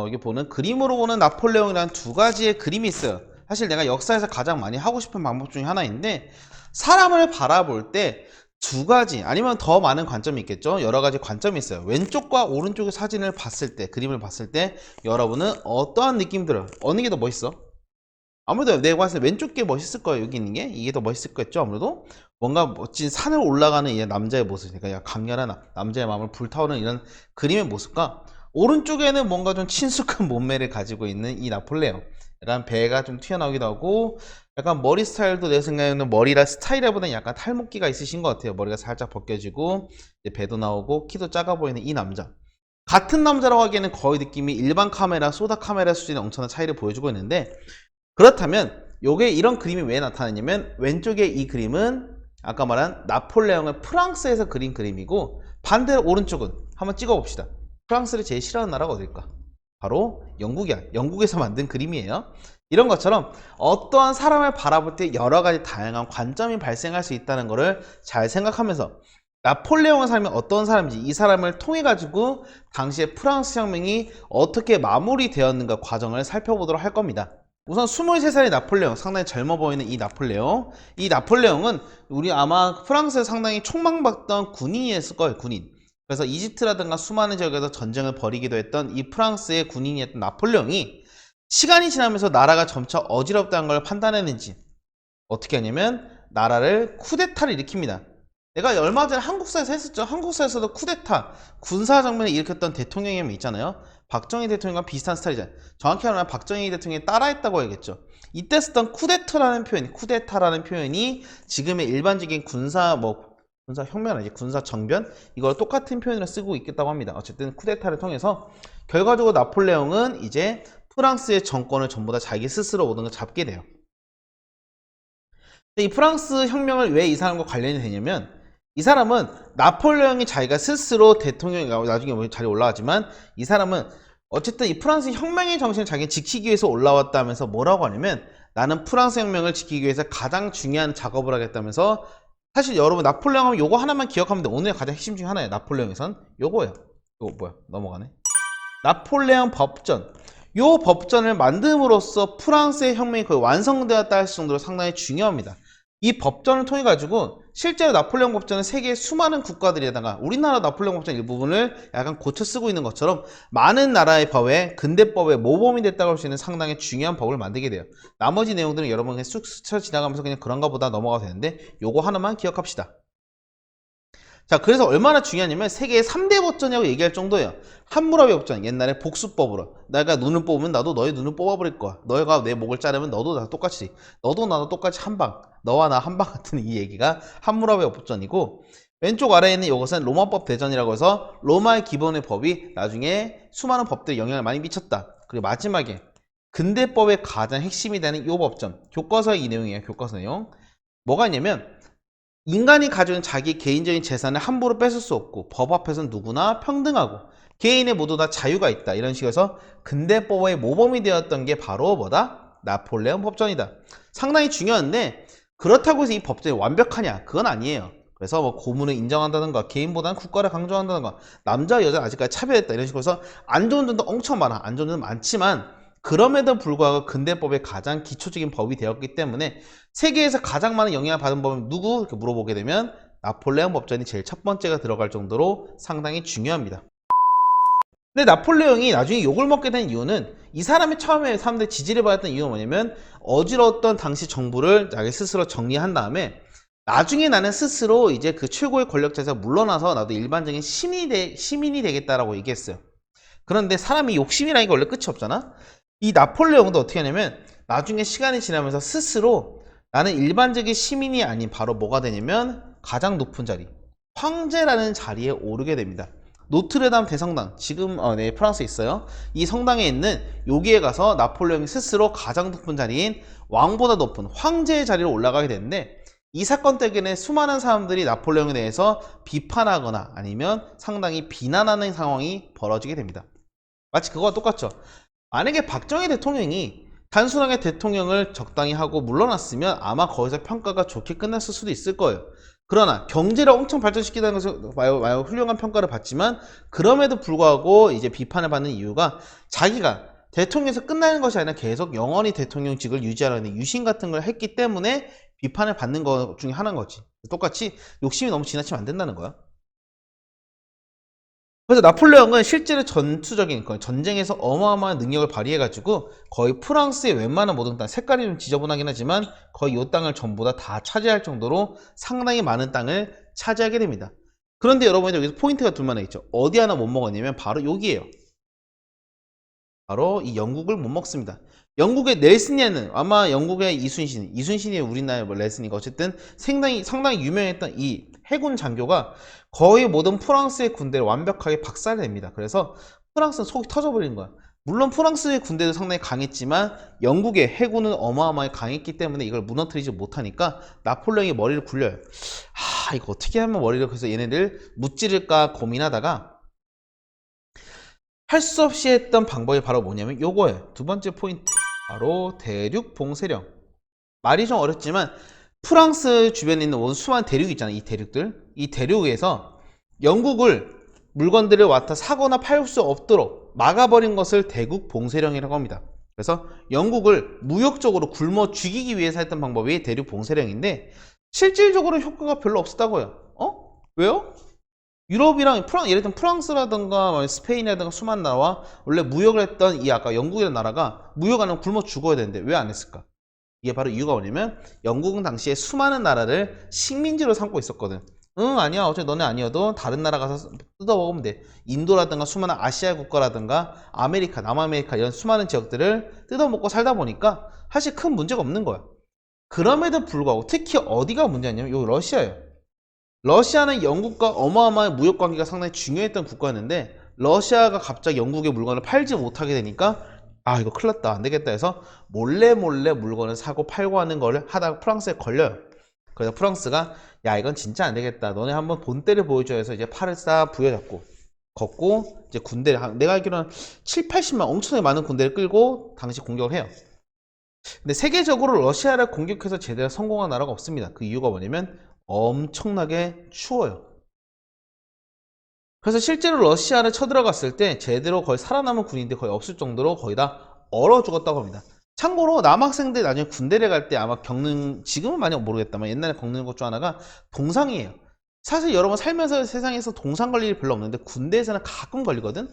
이게 보는 그림으로 보는 나폴레옹이라는 두 가지의 그림이 있어요. 사실 내가 역사에서 가장 많이 하고 싶은 방법 중에 하나인데, 사람을 바라볼 때 두 가지 아니면 더 많은 관점이 있겠죠. 여러 가지 관점이 있어요. 왼쪽과 오른쪽의 사진을 봤을 때, 그림을 봤을 때 여러분은 어떠한 느낌 들어요? 어느 게 더 멋있어? 아무래도 내가 봤을 때 왼쪽 게 멋있을 거예요. 여기 있는 게 이게 더 멋있을 거겠죠. 아무래도 뭔가 멋진 산을 올라가는 이 남자의 모습, 그러니까 강렬한 남자의 마음을 불타오르는 이런 그림의 모습과 오른쪽에는 뭔가 좀 친숙한 몸매를 가지고 있는 이 나폴레옹, 약간 배가 좀 튀어나오기도 하고 약간 머리 스타일도 내 생각에는 머리라 스타일보다는 약간 탈모기가 있으신 것 같아요. 머리가 살짝 벗겨지고 이제 배도 나오고 키도 작아 보이는 이 남자, 같은 남자라고 하기에는 거의 느낌이 일반 카메라, 소다 카메라 수준의 엄청난 차이를 보여주고 있는데, 그렇다면 요게 이런 그림이 왜 나타나냐면 왼쪽에 이 그림은 아까 말한 나폴레옹을 프랑스에서 그린 그림이고, 반대로 오른쪽은 한번 찍어 봅시다. 프랑스를 제일 싫어하는 나라가 어딜까? 바로 영국이야. 영국에서 만든 그림이에요. 이런 것처럼 어떠한 사람을 바라볼 때 여러 가지 다양한 관점이 발생할 수 있다는 것을 잘 생각하면서 나폴레옹의 삶이 어떤 사람인지, 이 사람을 통해 가지고 당시에 프랑스 혁명이 어떻게 마무리되었는가 과정을 살펴보도록 할 겁니다. 우선 23살의 나폴레옹, 상당히 젊어 보이는 이 나폴레옹은 우리 아마 프랑스에 상당히 촉망받던 군인이었을 거예요. 군인. 그래서 이집트라든가 수많은 지역에서 전쟁을 벌이기도 했던 이 프랑스의 군인이었던 나폴레옹이 시간이 지나면서 나라가 점차 어지럽다는 걸 판단했는지 어떻게 하냐면 나라를 쿠데타를 일으킵니다. 내가 얼마 전에 한국사에서 했었죠. 한국사에서도 쿠데타, 군사정변을 일으켰던 대통령이 있잖아요. 박정희 대통령과 비슷한 스타일이잖아요. 정확히 말하면 박정희 대통령이 따라했다고 해야겠죠. 이때 쓰던 쿠데타라는 표현이 지금의 일반적인 군사혁명 아니지, 군사정변, 이걸 똑같은 표현으로 쓰고 있겠다고 합니다. 어쨌든 쿠데타를 통해서 결과적으로 나폴레옹은 이제 프랑스의 정권을 전부 다 자기 스스로 모든 걸 잡게 돼요. 근데 이 프랑스 혁명을 왜 이 사람과 관련이 되냐면, 이 사람은 나폴레옹이 자기가 스스로 대통령이 나중에 자리에 올라가지만, 이 사람은 어쨌든 이 프랑스 혁명의 정신을 자기가 지키기 위해서 올라왔다면서 뭐라고 하냐면, 나는 프랑스 혁명을 지키기 위해서 가장 중요한 작업을 하겠다면서, 사실 여러분 나폴레옹 하면 요거 하나만 기억하면 돼. 오늘의 가장 핵심 중에 하나예요. 나폴레옹에선 요거예요. 요거 뭐야? 넘어가네. 나폴레옹 법전. 요 법전을 만듦으로써 프랑스의 혁명이 거의 완성되었다 할 정도로 상당히 중요합니다. 이 법전을 통해 가지고 실제로 나폴레옹 법전은 세계의 수많은 국가들에다가 우리나라 나폴레옹 법전 일부분을 약간 고쳐 쓰고 있는 것처럼 많은 나라의 법에 근대법의 모범이 됐다고 할 수 있는 상당히 중요한 법을 만들게 돼요. 나머지 내용들은 여러분 그냥 쑥 스쳐 지나가면서 그냥 그런가 보다 넘어가도 되는데 요거 하나만 기억합시다. 자, 그래서 얼마나 중요하냐면 세계의 3대 법전이라고 얘기할 정도예요. 함무라비 법전, 옛날에 복수법으로 내가 눈을 뽑으면 나도 너의 눈을 뽑아버릴 거야. 너가 내 목을 자르면 너도 나도 똑같이, 너도 나도 똑같이 한방, 너와 나 한방 같은 이 얘기가 함무라비 법전이고, 왼쪽 아래에 있는 이것은 로마법 대전이라고 해서 로마의 기본의 법이 나중에 수많은 법들에 영향을 많이 미쳤다. 그리고 마지막에 근대법의 가장 핵심이 되는 이 법전, 교과서의 이 내용이에요. 교과서 내용. 뭐가 있냐면 인간이 가지는 자기 개인적인 재산을 함부로 뺏을 수 없고 법 앞에서는 누구나 평등하고 개인의 모두 다 자유가 있다. 이런 식으로 근대법의 모범이 되었던 게 바로 뭐다? 나폴레옹 법전이다. 상당히 중요한데 그렇다고 해서 이 법전이 완벽하냐? 그건 아니에요. 그래서 뭐 고문을 인정한다든가 개인보다는 국가를 강조한다든가 남자 여자 아직까지 차별했다 이런 식으로 해서 안 좋은 점도 엄청 많아. 안 좋은 점도 많지만 그럼에도 불구하고 근대법의 가장 기초적인 법이 되었기 때문에 세계에서 가장 많은 영향을 받은 법은 누구? 이렇게 물어보게 되면 나폴레옹 법전이 제일 첫 번째가 들어갈 정도로 상당히 중요합니다. 근데 나폴레옹이 나중에 욕을 먹게 된 이유는 이 사람이 처음에 사람들이 지지를 받았던 이유가 뭐냐면 어지러웠던 당시 정부를 자기 스스로 정리한 다음에 나중에 나는 스스로 이제 그 최고의 권력자에서 물러나서 나도 일반적인 시민이 되겠다라고 얘기했어요. 그런데 사람이 욕심이라는 게 원래 끝이 없잖아? 이 나폴레옹도 어떻게 하냐면 나중에 시간이 지나면서 스스로 나는 일반적인 시민이 아닌 바로 뭐가 되냐면 가장 높은 자리, 황제라는 자리에 오르게 됩니다. 노트르담 대성당, 지금 네, 프랑스에 있어요. 이 성당에 있는 여기에 가서 나폴레옹이 스스로 가장 높은 자리인 왕보다 높은 황제의 자리로 올라가게 되는데 이 사건 때문에 수많은 사람들이 나폴레옹에 대해서 비판하거나 아니면 상당히 비난하는 상황이 벌어지게 됩니다. 마치 그거와 똑같죠. 만약에 박정희 대통령이 단순하게 대통령을 적당히 하고 물러났으면 아마 거기서 평가가 좋게 끝났을 수도 있을 거예요. 그러나 경제를 엄청 발전시키다는 것은 마요 훌륭한 평가를 받지만 그럼에도 불구하고 이제 비판을 받는 이유가 자기가 대통령에서 끝나는 것이 아니라 계속 영원히 대통령직을 유지하려는 유신 같은 걸 했기 때문에 비판을 받는 것 중에 하나인 거지. 똑같이 욕심이 너무 지나치면 안 된다는 거야. 그래서 나폴레옹은 실제로 전투적인 전쟁에서 어마어마한 능력을 발휘해가지고 거의 프랑스의 웬만한 모든 땅, 색깔이 좀 지저분하긴 하지만 거의 이 땅을 전부 다 차지할 정도로 상당히 많은 땅을 차지하게 됩니다. 그런데 여러분이 여기서 포인트가 둘 만에 있죠. 어디 하나 못 먹었냐면 바로 여기에요. 바로 이 영국을 못 먹습니다. 영국의 넬슨이는 아마 영국의 이순신이 우리나라의 뭐 넬슨이가 어쨌든 상당히 유명했던 이 해군 장교가 거의 모든 프랑스의 군대를 완벽하게 박살냅니다. 그래서 프랑스는 속이 터져버린 거야. 물론 프랑스의 군대도 상당히 강했지만 영국의 해군은 어마어마하게 강했기 때문에 이걸 무너뜨리지 못하니까 나폴레옹이 머리를 굴려요. 이거 어떻게 하면 머리를 그래서 얘네들 무찌를까 고민하다가 할 수 없이 했던 방법이 바로 뭐냐면 요거예요. 두 번째 포인트. 바로 대륙 봉쇄령. 말이 좀 어렵지만 프랑스 주변에 있는 수많은 대륙이 있잖아요. 이 대륙들. 이 대륙에서 영국을 물건들을 왔다 사거나 팔 수 없도록 막아버린 것을 대국 봉쇄령이라고 합니다. 그래서 영국을 무역적으로 굶어 죽이기 위해서 했던 방법이 대륙 봉쇄령인데 실질적으로 효과가 별로 없었다고요. 왜요? 유럽이랑 예를 들면 프랑스라든가 스페인이라든가 수많은 나라와 원래 무역을 했던 이 아까 영국이라는 나라가 무역 안 하면 굶어 죽어야 되는데 왜 안 했을까? 이게 바로 이유가 뭐냐면 영국은 당시에 수많은 나라를 식민지로 삼고 있었거든. 응, 아니야. 어차피 너네 아니어도 다른 나라 가서 뜯어먹으면 돼. 인도라든가 수많은 아시아 국가라든가 아메리카, 남아메리카 이런 수많은 지역들을 뜯어먹고 살다 보니까 사실 큰 문제가 없는 거야. 그럼에도 불구하고 특히 어디가 문제냐면 요 러시아예요. 러시아는 영국과 어마어마한 무역 관계가 상당히 중요했던 국가였는데 러시아가 갑자기 영국의 물건을 팔지 못하게 되니까 이거 큰일 났다 안 되겠다 해서 몰래 물건을 사고 팔고 하는 거를 하다가 프랑스에 걸려요. 그래서 프랑스가 야 이건 진짜 안 되겠다 너네 한번 본때를 보여줘 해서 이제 팔을 싹 부여잡고 걷고 이제 군대를 내가 알기로는 7, 80만 엄청나게 많은 군대를 끌고 당시 공격을 해요. 근데 세계적으로 러시아를 공격해서 제대로 성공한 나라가 없습니다. 그 이유가 뭐냐면 엄청나게 추워요. 그래서 실제로 러시아를 쳐들어갔을 때 제대로 거의 살아남은 군인들이 거의 없을 정도로 거의 다 얼어 죽었다고 합니다. 참고로 남학생들 나중에 군대를 갈 때 아마 겪는, 지금은 많이 모르겠다만 옛날에 겪는 것 중 하나가 동상이에요. 사실 여러분 살면서 세상에서 동상 걸릴 일이 별로 없는데 군대에서는 가끔 걸리거든.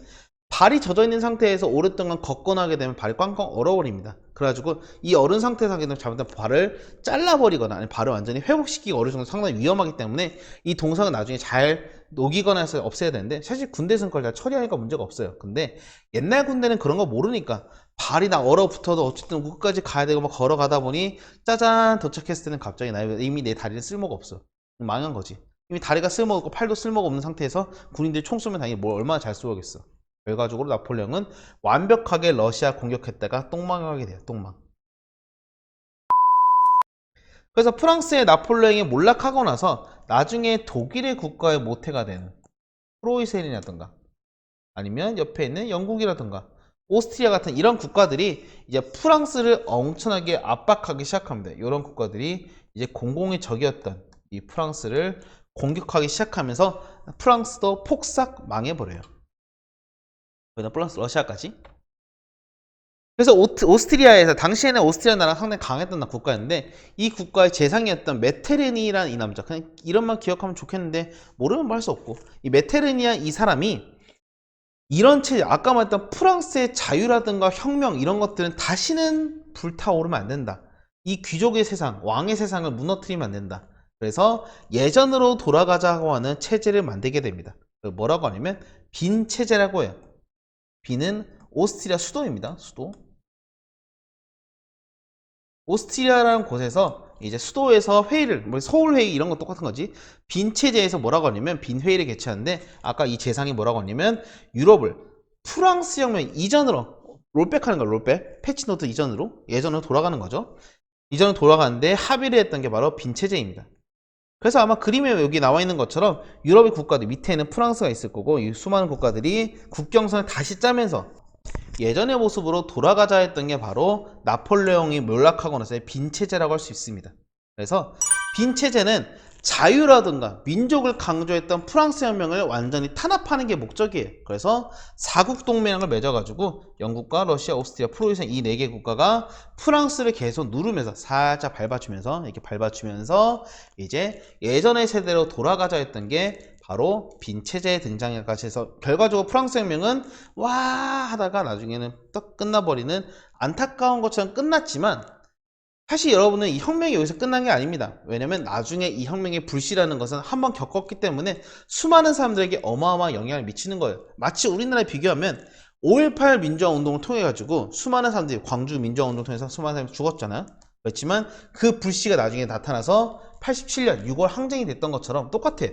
발이 젖어 있는 상태에서 오랫동안 걷거나 하게 되면 발이 꽝꽝 얼어버립니다. 그래가지고 이 얼은 상태에서 하게 되면 잘못하면 발을 잘라버리거나 아니면 발을 완전히 회복시키기 어려울 정도로 상당히 위험하기 때문에 이 동상은 나중에 잘 녹이거나 해서 없애야 되는데, 사실 군대에서는 그걸 다 처리하니까 문제가 없어요. 근데 옛날 군대는 그런 거 모르니까 발이 다 얼어붙어도 어쨌든 끝까지 가야 되고 막 걸어가다 보니 짜잔 도착했을 때는 갑자기 이미 내 다리는 쓸모가 없어. 망한 거지. 이미 다리가 쓸모없고 팔도 쓸모가 없는 상태에서 군인들이 총 쏘면 당연히 뭘 얼마나 잘 쏘겠어. 결과적으로 나폴레옹은 완벽하게 러시아 공격했다가 똥망하게 돼요. 똥망. 그래서 프랑스의 나폴레옹이 몰락하고 나서 나중에 독일의 국가의 모태가 되는 프로이센이라든가 아니면 옆에 있는 영국이라든가 오스트리아 같은 이런 국가들이 이제 프랑스를 엄청나게 압박하기 시작합니다. 이런 국가들이 이제 공공의 적이었던 이 프랑스를 공격하기 시작하면서 프랑스도 폭삭 망해버려요. 거기다 플러스 러시아까지. 그래서 오스트리아에서, 당시에는 오스트리아 나라가 상당히 강했던 국가였는데 이 국가의 재상이었던 메테르니라는 이 남자, 그냥 이름만 기억하면 좋겠는데 모르면 뭐 할 수 없고, 이 메테르니아 이 사람이 이런 체제, 아까 말했던 프랑스의 자유라든가 혁명 이런 것들은 다시는 불타오르면 안 된다. 이 귀족의 세상, 왕의 세상을 무너뜨리면 안 된다. 그래서 예전으로 돌아가자고 하는 체제를 만들게 됩니다. 뭐라고 하냐면 빈 체제라고 해요. 빈은 오스트리아 수도입니다. 수도. 오스트리아라는 곳에서 이제 수도에서 회의를, 뭐 서울 회의 이런 거 똑같은 거지. 빈 체제에서 뭐라고 하냐면 빈 회의를 개최하는데, 아까 이 재상이 뭐라고 하냐면 유럽을 프랑스 혁명 이전으로 롤백하는 거야. 롤백. 패치노트 이전으로, 예전으로 돌아가는 거죠. 이전으로 돌아가는데 합의를 했던 게 바로 빈 체제입니다. 그래서 아마 그림에 여기 나와 있는 것처럼 유럽의 국가들 밑에는 프랑스가 있을 거고, 이 수많은 국가들이 국경선을 다시 짜면서 예전의 모습으로 돌아가자 했던 게 바로 나폴레옹이 몰락하고 나서의 빈 체제라고 할 수 있습니다. 그래서 빈 체제는 자유라든가 민족을 강조했던 프랑스 혁명을 완전히 탄압하는 게 목적이에요. 그래서 사국 동맹을 맺어가지고 영국과 러시아, 오스트리아, 프로이센 이 네 개 국가가 프랑스를 계속 누르면서 살짝 밟아주면서, 이렇게 밟아주면서 이제 예전의 세대로 돌아가자 했던 게 바로 빈 체제의 등장까지 해서 결과적으로 프랑스 혁명은 와 하다가 나중에는 딱 끝나버리는, 안타까운 것처럼 끝났지만 사실 여러분은 이 혁명이 여기서 끝난 게 아닙니다. 왜냐면 나중에 이 혁명의 불씨라는 것은 한번 겪었기 때문에 수많은 사람들에게 어마어마한 영향을 미치는 거예요. 마치 우리나라에 비교하면 5.18 민주화 운동을 통해 가지고 수많은 사람들이, 광주 민주화 운동 통해서 수많은 사람들이 죽었잖아요. 그렇지만 그 불씨가 나중에 나타나서 87년 6월 항쟁이 됐던 것처럼 똑같아.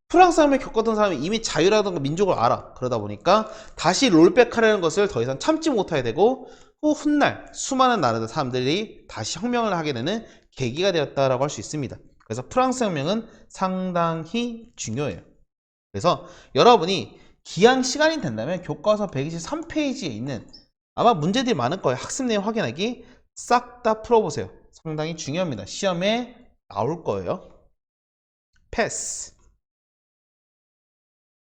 프랑스 혁명 겪었던 사람이 이미 자유라든가 민족을 알아. 그러다 보니까 다시 롤백하려는 것을 더 이상 참지 못하게 되고, 후 훗날 수많은 나라들 사람들이 다시 혁명을 하게 되는 계기가 되었다라고 할 수 있습니다. 그래서 프랑스 혁명은 상당히 중요해요. 그래서 여러분이 기왕 시간이 된다면 교과서 123페이지에 있는 아마 문제들이 많을 거예요. 학습 내용 확인하기 싹 다 풀어보세요. 상당히 중요합니다. 시험에 나올 거예요. 패스.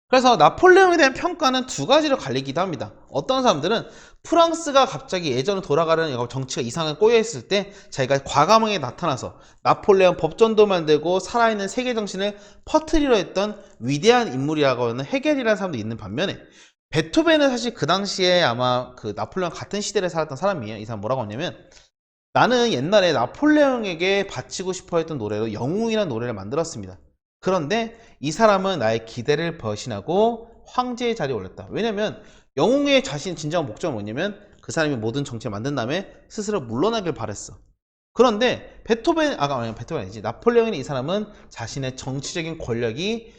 그래서 나폴레옹에 대한 평가는 두 가지로 갈리기도 합니다. 어떤 사람들은 프랑스가 갑자기 예전으로 돌아가려는 정치가 이상하게 꼬여있을 때 자기가 과감하게 나타나서 나폴레옹 법전도 만들고 살아있는 세계 정신을 퍼뜨리려 했던 위대한 인물이라고 하는 헤겔이라는 사람도 있는 반면에, 베토벤은 사실 그 당시에 아마 그 나폴레옹 같은 시대를 살았던 사람이에요. 이 사람 뭐라고 하냐면, 나는 옛날에 나폴레옹에게 바치고 싶어 했던 노래로 영웅이라는 노래를 만들었습니다. 그런데 이 사람은 나의 기대를 배신하고 황제의 자리에 올렸다. 왜냐면 영웅의 자신 진정한 목적은 뭐냐면 그 사람이 모든 정치를 만든 다음에 스스로 물러나길 바랬어. 그런데 베토벤 아니지, 나폴레옹이, 이 사람은 자신의 정치적인 권력이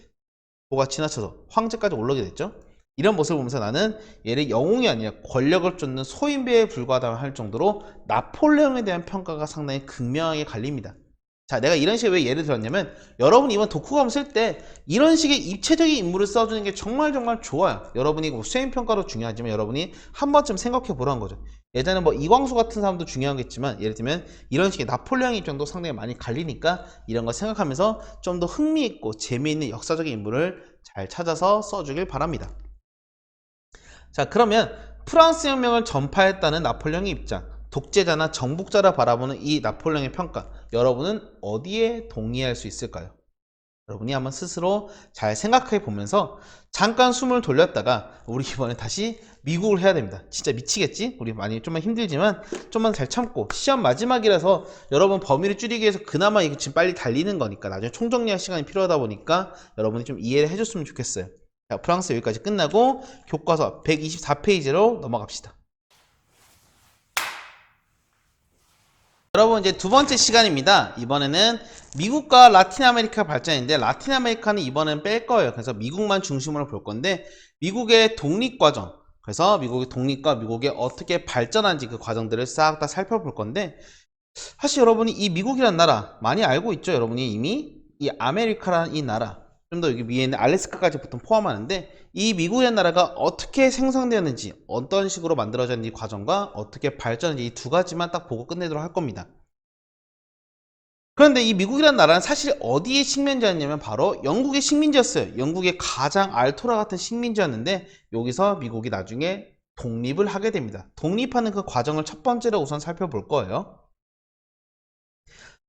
뭐가 지나쳐서 황제까지 올라오게 됐죠. 이런 모습을 보면서 나는 얘를 영웅이 아니라 권력을 쫓는 소인배에 불과하다 할 정도로 나폴레옹에 대한 평가가 상당히 극명하게 갈립니다. 자, 내가 이런 식의 왜 예를 들었냐면, 여러분이 이번 독후감 쓸 때 이런 식의 입체적인 인물을 써주는 게 정말 좋아요. 여러분이 뭐 수행평가도 중요하지만 여러분이 한 번쯤 생각해 보라는 거죠. 예전에 뭐 이광수 같은 사람도 중요하겠지만, 예를 들면 이런 식의 나폴레옹 입장도 상당히 많이 갈리니까 이런 거 생각하면서 좀 더 흥미있고 재미있는 역사적인 인물을 잘 찾아서 써주길 바랍니다. 자, 그러면 프랑스 혁명을 전파했다는 나폴레옹의 입장, 독재자나 정복자라 바라보는 이 나폴레옹의 평가, 여러분은 어디에 동의할 수 있을까요? 여러분이 한번 스스로 잘 생각해 보면서 잠깐 숨을 돌렸다가 우리 이번에 다시 미국을 해야 됩니다. 진짜 미치겠지? 우리 많이 좀만 힘들지만 좀만 잘 참고, 시험 마지막이라서 여러분 범위를 줄이기 위해서 그나마 이거 지금 빨리 달리는 거니까 나중에 총정리할 시간이 필요하다 보니까 여러분이 좀 이해를 해줬으면 좋겠어요. 자, 프랑스 여기까지 끝나고 교과서 124페이지로 넘어갑시다. 여러분 이제 두 번째 시간입니다. 이번에는 미국과 라틴 아메리카 발전인데, 라틴 아메리카는 이번엔 뺄 거예요. 그래서 미국만 중심으로 볼 건데, 미국의 독립 과정, 그래서 미국의 독립과 미국이 어떻게 발전한지 그 과정들을 싹 다 살펴볼 건데, 사실 여러분이 이 미국이라는 나라 많이 알고 있죠. 여러분이 이미 이 아메리카라는 이 나라, 좀 더 여기 위에 있는 알래스카까지 보통 포함하는데, 이 미국이라는 나라가 어떻게 생성되었는지, 어떤 식으로 만들어졌는지 과정과 어떻게 발전했는지 이 두 가지만 딱 보고 끝내도록 할 겁니다. 그런데 이 미국이라는 나라는 사실 어디의 식민지였냐면 바로 영국의 식민지였어요. 영국의 가장 알토라 같은 식민지였는데, 여기서 미국이 나중에 독립을 하게 됩니다. 독립하는 그 과정을 첫 번째로 우선 살펴볼 거예요.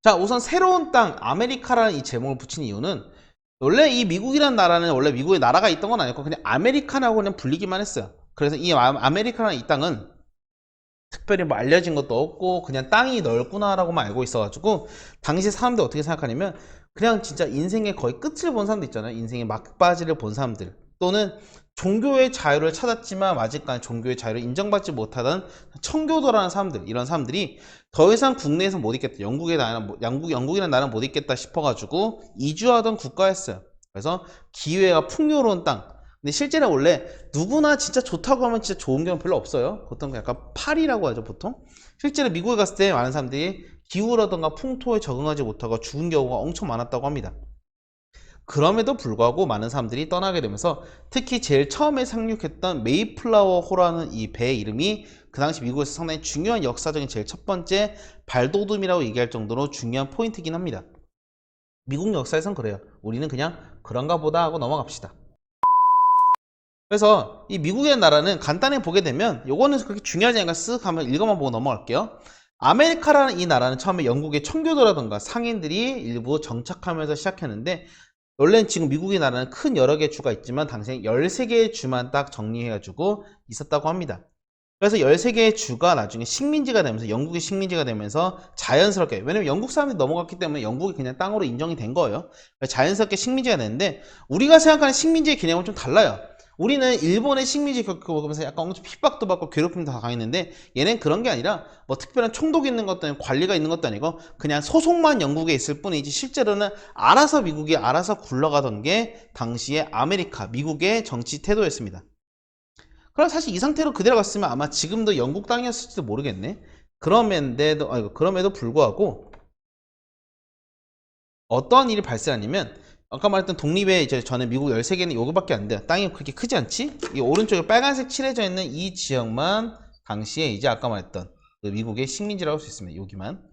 자, 우선 새로운 땅 아메리카라는 이 제목을 붙인 이유는, 원래 이 미국이라는 나라는 원래 미국의 나라가 있던 건 아니고 그냥 아메리카라고 그냥 불리기만 했어요. 그래서 이 아메리카라는 이 땅은 특별히 뭐 알려진 것도 없고 그냥 땅이 넓구나라고만 알고 있어가지고, 당시 사람들 어떻게 생각하냐면 그냥 진짜 인생의 거의 끝을 본 사람들 있잖아요. 인생의 막바지를 본 사람들, 또는 종교의 자유를 찾았지만 아직까지 종교의 자유를 인정받지 못하던 청교도라는 사람들, 이런 사람들이 더 이상 국내에서 못 있겠다, 영국이라는 나라는 못 있겠다 싶어가지고 이주하던 국가였어요. 그래서 기회가 풍요로운 땅, 근데 실제로 원래 누구나 진짜 좋다고 하면 진짜 좋은 경우는 별로 없어요. 보통 약간 파리라고 하죠, 보통. 실제로 미국에 갔을 때 많은 사람들이 기후라던가 풍토에 적응하지 못하고 죽은 경우가 엄청 많았다고 합니다. 그럼에도 불구하고 많은 사람들이 떠나게 되면서, 특히 제일 처음에 상륙했던 메이플라워 호라는 이 배의 이름이 그 당시 미국에서 상당히 중요한 역사적인 제일 첫 번째 발돋움이라고 얘기할 정도로 중요한 포인트이긴 합니다. 미국 역사에선 그래요. 우리는 그냥 그런가 보다 하고 넘어갑시다. 그래서 이 미국의 나라는 간단히 보게 되면, 요거는 그렇게 중요하지 않으니까 쓱 하면 읽어만 보고 넘어갈게요. 아메리카라는 이 나라는 처음에 영국의 청교도라던가 상인들이 일부 정착하면서 시작했는데, 원래는 지금 미국의 나라는 큰 여러 개의 주가 있지만 당시에 13개의 주만 딱 정리해가지고 있었다고 합니다. 그래서 13개의 주가 나중에 식민지가 되면서, 영국의 식민지가 되면서 자연스럽게, 왜냐면 영국 사람들이 넘어갔기 때문에 영국이 그냥 땅으로 인정이 된 거예요. 자연스럽게 식민지가 되는데, 우리가 생각하는 식민지의 개념은 좀 달라요. 우리는 일본의 식민지 겪어보면서 약간 엄청 핍박도 받고 괴롭힘도 다 당했는데, 얘는 그런 게 아니라 뭐 특별한 총독이 있는 것도 아니고 관리가 있는 것도 아니고 그냥 소속만 영국에 있을 뿐이지, 실제로는 알아서 미국이 알아서 굴러가던 게 당시의 아메리카, 미국의 정치 태도였습니다. 그럼 사실 이 상태로 그대로 갔으면 아마 지금도 영국 땅이었을지도 모르겠네. 그럼에도 불구하고 어떠한 일이 발생하냐면, 아까 말했던 독립에 이제 전에 미국 13개는 요거밖에 안 돼요. 땅이 그렇게 크지 않지? 이 오른쪽에 빨간색 칠해져 있는 이 지역만 당시에 이제 아까 말했던 그 미국의 식민지라고 할 수 있습니다. 여기만.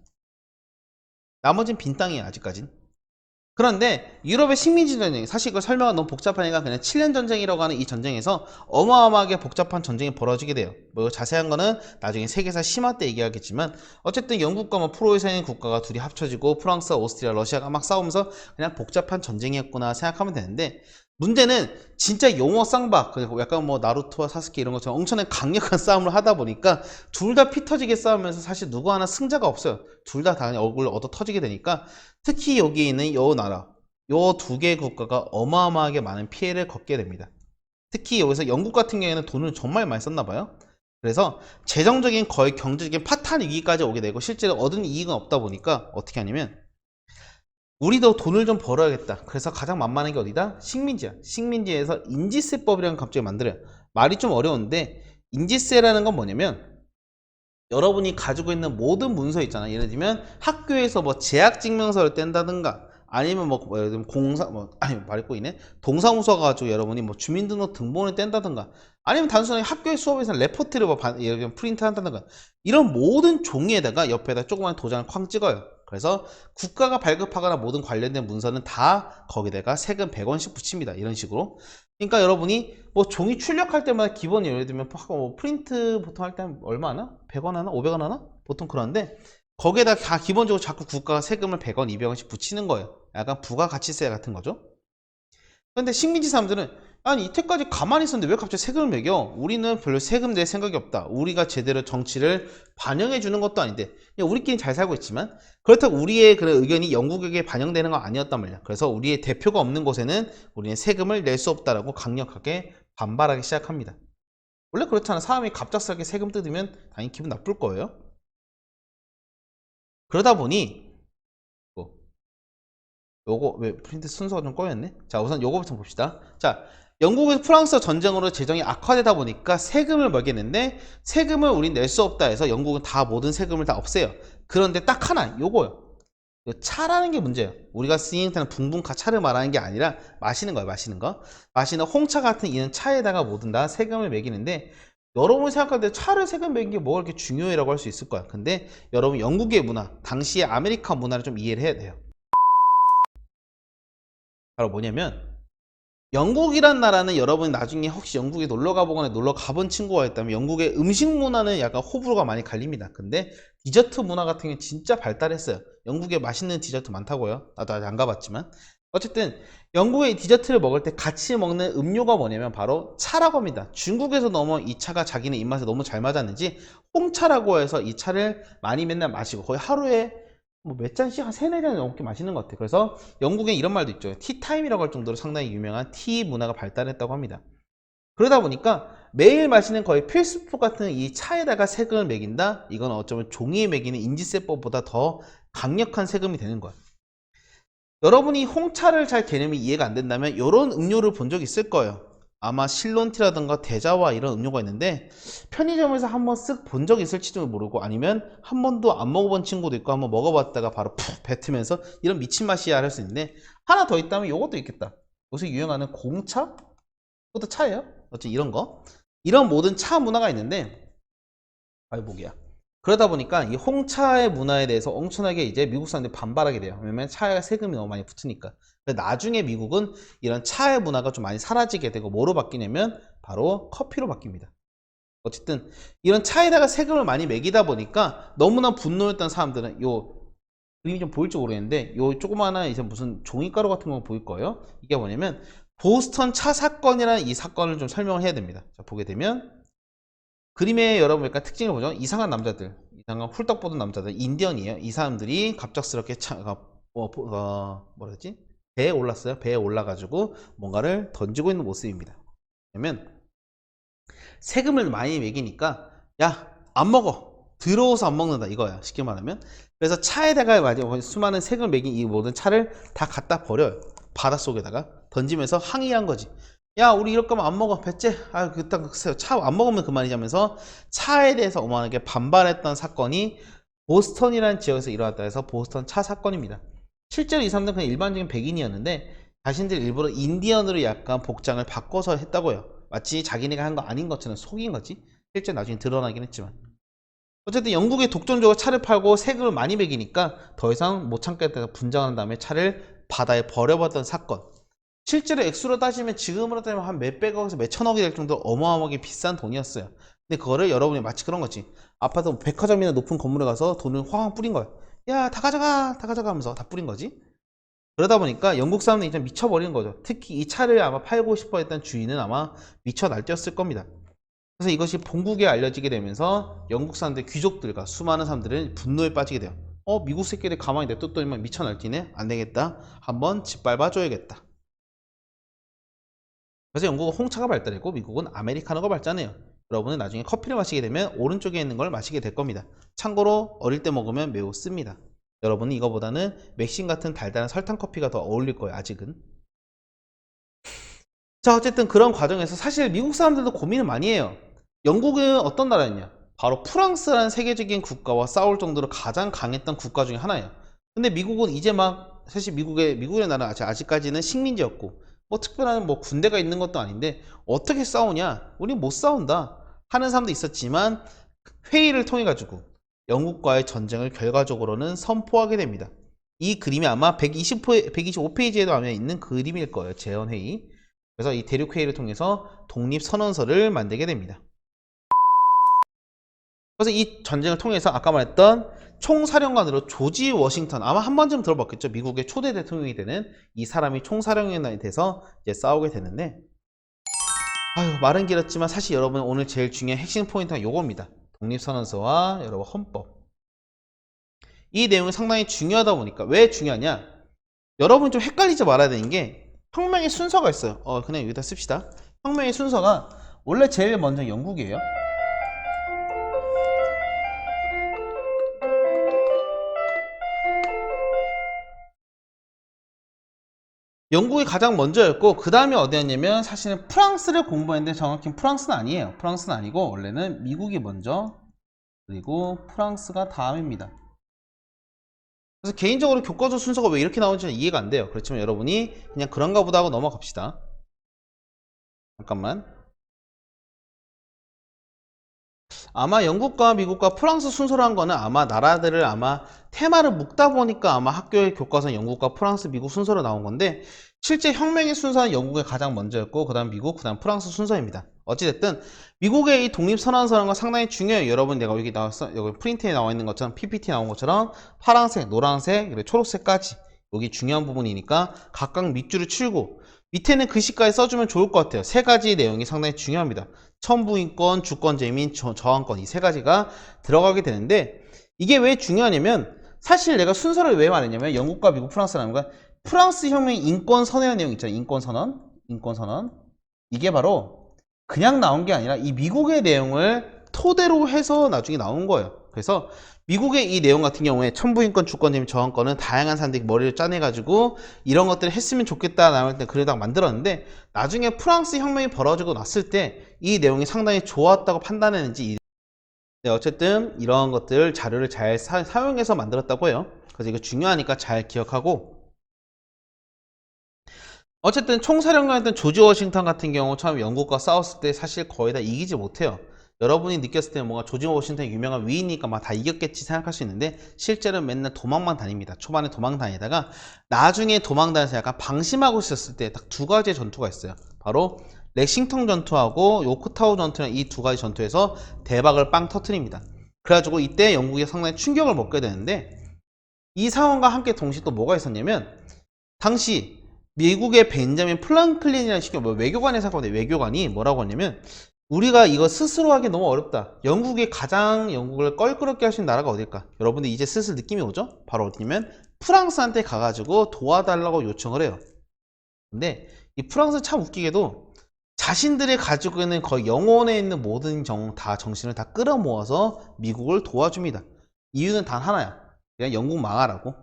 나머지는 빈 땅이에요, 아직까진. 그런데 유럽의 식민지 전쟁, 사실 이걸 설명은 너무 복잡하니까 그냥 7년 전쟁이라고 하는 이 전쟁에서 어마어마하게 복잡한 전쟁이 벌어지게 돼요. 뭐 자세한 거는 나중에 세계사 심화 때 얘기하겠지만, 어쨌든 영국과 뭐 프로이센 국가가 둘이 합쳐지고 프랑스와 오스트리아, 러시아가 막 싸우면서 그냥 복잡한 전쟁이었구나 생각하면 되는데, 문제는 진짜 용어 쌍박, 그리고 약간 뭐 나루토와 사스케 이런 것처럼 엄청나게 강력한 싸움을 하다 보니까 둘 다 피 터지게 싸우면서 사실 누구 하나 승자가 없어요. 둘 다 당연히 얼굴 얻어 터지게 되니까, 특히 여기 있는 요 나라, 요 두 개의 국가가 어마어마하게 많은 피해를 걷게 됩니다. 특히 여기서 영국 같은 경우에는 돈을 정말 많이 썼나 봐요. 그래서 재정적인, 거의 경제적인 파탄 위기까지 오게 되고, 실제로 얻은 이익은 없다 보니까 어떻게 하냐면, 우리도 돈을 좀 벌어야겠다. 그래서 가장 만만한 게 어디다? 식민지야. 식민지에서 인지세법이라는 걸 갑자기 만들어요. 말이 좀 어려운데, 인지세라는 건 뭐냐면, 여러분이 가지고 있는 모든 문서 있잖아. 예를 들면 학교에서 뭐 재학증명서를 뗀다든가, 아니면 뭐 예를 들면 말이 꼬이네, 동사무소 가지고 여러분이 뭐 주민등록 등본을 뗀다든가, 아니면 단순하게 학교의 수업에서 레포트를 뭐 예를 들면 프린트 한다든가, 이런 모든 종이에다가 옆에다 조그만 도장을 쾅 찍어요. 그래서 국가가 발급하거나 모든 관련된 문서는 다 거기다가 세금 100원씩 붙입니다. 이런 식으로. 그러니까 여러분이 뭐 종이 출력할 때마다 기본, 예를 들면 뭐 프린트 보통 할 때 얼마 하나? 100원 하나? 500원 하나? 보통 그런데 거기에다 다 기본적으로 자꾸 국가가 세금을 100원, 200원씩 붙이는 거예요. 약간 부가가치세 같은 거죠. 근데 식민지 사람들은 아니 이때까지 가만히 있었는데 왜 갑자기 세금을 매겨? 우리는 별로 세금 낼 생각이 없다. 우리가 제대로 정치를 반영해 주는 것도 아닌데 그냥 우리끼리 잘 살고 있지만 그렇다고 우리의 그런 의견이 영국에게 반영되는 건 아니었단 말이야. 그래서 우리의 대표가 없는 곳에는 우리는 세금을 낼 수 없다라고 강력하게 반발하기 시작합니다. 원래 그렇잖아. 사람이 갑작스럽게 세금 뜯으면 당연히 기분 나쁠 거예요. 그러다 보니 요거 왜 프린트 순서가 좀 꼬였네. 자, 우선 요거부터 봅시다. 자, 영국에서 프랑스 전쟁으로 재정이 악화되다 보니까 세금을 매기는데 세금을 우린 낼 수 없다 해서 영국은 다 모든 세금을 다 없애요. 그런데 딱 하나 요거요. 차라는 게 문제예요. 우리가 쓰이는 붕붕카 차를 말하는 게 아니라 마시는 거예요. 마시는 거. 마시는 홍차 같은 이런 차에다가 모든 다 세금을 매기는데 여러분이 생각할 때 차를 세금 매긴 게 뭐가 그렇게 중요해라고 할 수 있을 거야. 근데 여러분 영국의 문화, 당시의 아메리카 문화를 좀 이해를 해야 돼요. 바로 뭐냐면 영국이란 나라는 여러분이 나중에 혹시 영국에 놀러 가보거나 놀러 가본 친구가 있다면 영국의 음식 문화는 약간 호불호가 많이 갈립니다. 근데 디저트 문화 같은 게 진짜 발달했어요. 영국에 맛있는 디저트 많다고요. 나도 아직 안 가봤지만 어쨌든 영국의 디저트를 먹을 때 같이 먹는 음료가 뭐냐면 바로 차라고 합니다. 중국에서 너무 이 차가 자기네 입맛에 너무 잘 맞았는지 홍차라고 해서 이 차를 많이 맨날 마시고 거의 하루에 뭐 몇 잔씩 한 세네 잔 넘게 마시는 것 같아요. 그래서 영국에 이런 말도 있죠. 티타임이라고 할 정도로 상당히 유명한 티 문화가 발달했다고 합니다. 그러다 보니까 매일 마시는 거의 필수품 같은 이 차에다가 세금을 매긴다? 이건 어쩌면 종이에 매기는 인지세법보다 더 강력한 세금이 되는 거야. 여러분이 홍차를 잘 개념이 이해가 안 된다면 이런 음료를 본 적 있을 거예요. 아마 실론티라든가 대자와 이런 음료가 있는데 편의점에서 한번 쓱 본 적 있을지도 모르고 아니면 한 번도 안 먹어본 친구도 있고 한번 먹어봤다가 바로 푹 뱉으면서 이런 미친 맛이야 할 수 있는데 하나 더 있다면 이것도 있겠다. 요새 유행하는 공차? 그것도 차예요. 어쨌든 이런 거. 이런 모든 차 문화가 있는데 발복이야. 그러다 보니까 이 홍차의 문화에 대해서 엄청나게 이제 미국 사람들이 반발하게 돼요. 왜냐면 차에 세금이 너무 많이 붙으니까. 나중에 미국은 이런 차의 문화가 좀 많이 사라지게 되고 뭐로 바뀌냐면 바로 커피로 바뀝니다. 어쨌든 이런 차에다가 세금을 많이 매기다 보니까 너무나 분노했던 사람들은 요 그림이 좀 보일지 모르겠는데 요 조그마한 이제 무슨 종이가루 같은 거 보일 거예요. 이게 뭐냐면 보스턴 차 사건이라는 이 사건을 좀 설명을 해야 됩니다. 자, 보게 되면 그림의 여러분 약간 특징을 보죠. 이상한 남자들, 이상한 훌떡 보던 남자들, 인디언이에요. 이 사람들이 갑작스럽게 뭐라 지 배에 올랐어요. 배에 올라가지고 뭔가를 던지고 있는 모습입니다. 그러면 세금을 많이 매기니까 야, 안 먹어. 더러워서 안 먹는다 이거야. 쉽게 말하면. 그래서 차에다가 수많은 세금을 매긴 이 모든 차를 다 갖다 버려요. 바닷속에다가 던지면서 항의한 거지. 야, 우리 이럴 거면 안 먹어. 뱃째. 아, 그딴 차 안 먹으면 그만이자면서 차에 대해서 어마어마하게 반발했던 사건이 보스턴이라는 지역에서 일어났다 해서 보스턴 차 사건입니다. 실제로 이 사람들은 그냥 일반적인 백인이었는데 자신들 일부러 인디언으로 약간 복장을 바꿔서 했다고요. 마치 자기네가 한 거 아닌 것처럼 속인 거지. 실제 나중에 드러나긴 했지만. 어쨌든 영국의 독점적으로 차를 팔고 세금을 많이 매기니까 더 이상 못 참겠다가 분장한 다음에 차를 바다에 버려봤던 사건. 실제로 액수로 따지면 지금으로 따지면 한 몇백억에서 몇천억이 될 정도로 어마어마하게 비싼 돈이었어요. 근데 그거를 여러분이 마치 그런 거지. 아파트 백화점이나 높은 건물에 가서 돈을 확 뿌린 거야. 야, 다 가져가, 다 가져가 하면서 다 뿌린 거지. 그러다 보니까 영국 사람들이 이제 미쳐버리는 거죠. 특히 이 차를 아마 팔고 싶어 했던 주인은 아마 미쳐 날뛰었을 겁니다. 그래서 이것이 본국에 알려지게 되면서 영국 사람들, 귀족들과 수많은 사람들은 분노에 빠지게 돼요. 미국 새끼들 가만히 냅뒀더니만 미쳐 날뛰네? 안 되겠다. 한번 짓밟아줘야겠다. 그래서 영국은 홍차가 발달했고 미국은 아메리카노가 발전해요. 여러분은 나중에 커피를 마시게 되면 오른쪽에 있는 걸 마시게 될 겁니다. 참고로 어릴 때 먹으면 매우 씁니다. 여러분은 이거보다는 맥심 같은 달달한 설탕 커피가 더 어울릴 거예요. 아직은. 자, 어쨌든 그런 과정에서 사실 미국 사람들도 고민을 많이 해요. 영국은 어떤 나라였냐? 바로 프랑스라는 세계적인 국가와 싸울 정도로 가장 강했던 국가 중에 하나예요. 근데 미국은 이제 막 사실 미국의 나라는 아직까지는 식민지였고 뭐 특별한 뭐 군대가 있는 것도 아닌데 어떻게 싸우냐? 우리 못 싸운다 하는 사람도 있었지만 회의를 통해 가지고 영국과의 전쟁을 결과적으로는 선포하게 됩니다. 이 그림이 아마 125페이지에도 아마 있는 그림일 거예요. 재헌회의. 그래서 이 대륙회의를 통해서 독립선언서를 만들게 됩니다. 그래서 이 전쟁을 통해서 아까 말했던 총사령관으로 조지 워싱턴, 아마 한 번쯤 들어봤겠죠. 미국의 초대 대통령이 되는 이 사람이 총사령관이 돼서 이제 싸우게 되는데, 아유, 말은 길었지만 사실 여러분 오늘 제일 중요한 핵심 포인트가 요겁니다. 독립선언서와 여러분 헌법. 이 내용이 상당히 중요하다 보니까, 왜 중요하냐? 여러분 좀 헷갈리지 말아야 되는 게 혁명의 순서가 있어요. 그냥 여기다 씁시다. 혁명의 순서가 원래 제일 먼저 영국이에요. 영국이 가장 먼저였고, 그 다음에 어디였냐면 사실은 프랑스를 공부했는데 정확히 프랑스는 아니에요. 프랑스는 아니고 원래는 미국이 먼저, 그리고 프랑스가 다음입니다. 그래서 개인적으로 교과서 순서가 왜 이렇게 나오는지는 이해가 안 돼요. 그렇지만 여러분이 그냥 그런가 보다 하고 넘어갑시다. 잠깐만. 아마 영국과 미국과 프랑스 순서로 한 거는 아마 나라들을 아마 테마를 묶다 보니까 아마 학교의 교과서는 영국과 프랑스, 미국 순서로 나온 건데, 실제 혁명의 순서는 영국이 가장 먼저였고 그 다음 미국, 그 다음 프랑스 순서입니다. 어찌됐든 미국의 이 독립선언서라는 상당히 중요해요. 여러분, 내가 여기 나왔어, 여기 프린트에 나와 있는 것처럼, PPT 나온 것처럼 파란색, 노란색, 그리고 초록색까지 여기 중요한 부분이니까 각각 밑줄을 치고 밑에는 글씨까지 써주면 좋을 것 같아요. 세 가지 내용이 상당히 중요합니다. 천부인권, 주권제 및 저항권, 이 세 가지가 들어가게 되는데, 이게 왜 중요하냐면, 사실 내가 순서를 왜 말했냐면 영국과 미국, 프랑스라는 건 프랑스 혁명 인권 선언의 내용 있잖아요. 인권 선언. 이게 바로 그냥 나온 게 아니라 이 미국의 내용을 토대로 해서 나중에 나온 거예요. 그래서 미국의 이 내용 같은 경우에 천부인권, 주권제 및 저항권은 다양한 사람들이 머리를 짜내가지고 이런 것들을 했으면 좋겠다 나올 때 그러다가 만들었는데, 나중에 프랑스 혁명이 벌어지고 났을 때 이 내용이 상당히 좋았다고 판단했는지, 어쨌든 이런 것들 자료를 잘 사용해서 만들었다고 해요. 그래서 이거 중요하니까 잘 기억하고, 어쨌든 총사령관이었던 조지 워싱턴 같은 경우 처음 영국과 싸웠을 때 사실 거의 다 이기지 못해요. 여러분이 느꼈을 때 뭔가 조지 워싱턴이 유명한 위인이니까 막 다 이겼겠지 생각할 수 있는데, 실제로는 맨날 도망만 다닙니다. 초반에 도망 다니다가 나중에 도망 다녀서 약간 방심하고 있었을 때 딱 두 가지의 전투가 있어요. 바로 렉싱턴 전투하고 요크타우 전투라는 이 두 가지 전투에서 대박을 빵 터트립니다. 그래가지고 이때 영국이 상당히 충격을 먹게 되는데, 이 상황과 함께 동시에 또 뭐가 있었냐면, 당시 미국의 벤자민 플랑클린이라는 외교관의 사건인데, 외교관이 뭐라고 하냐면, 우리가 이거 스스로 하기 너무 어렵다. 영국이 가장 영국을 껄끄럽게 할 수 있는 나라가 어딜까? 여러분들 이제 슬슬 느낌이 오죠? 바로 어디냐면 프랑스한테 가가지고 도와달라고 요청을 해요. 근데 이 프랑스 참 웃기게도 자신들이 가지고 있는 거의 영혼에 있는 모든 정신을 다 끌어모아서 미국을 도와줍니다. 이유는 단 하나야. 그냥 영국 망하라고.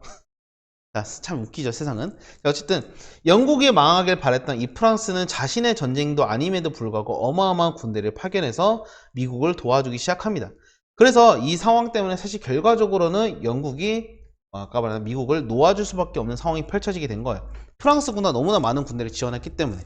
참 웃기죠, 세상은. 어쨌든 영국이 망하길 바랬던 이 프랑스는 자신의 전쟁도 아님에도 불구하고 어마어마한 군대를 파견해서 미국을 도와주기 시작합니다. 그래서 이 상황 때문에 사실 결과적으로는 영국이 아까 말한 미국을 놓아줄 수밖에 없는 상황이 펼쳐지게 된 거예요. 프랑스군도 너무나 많은 군대를 지원했기 때문에.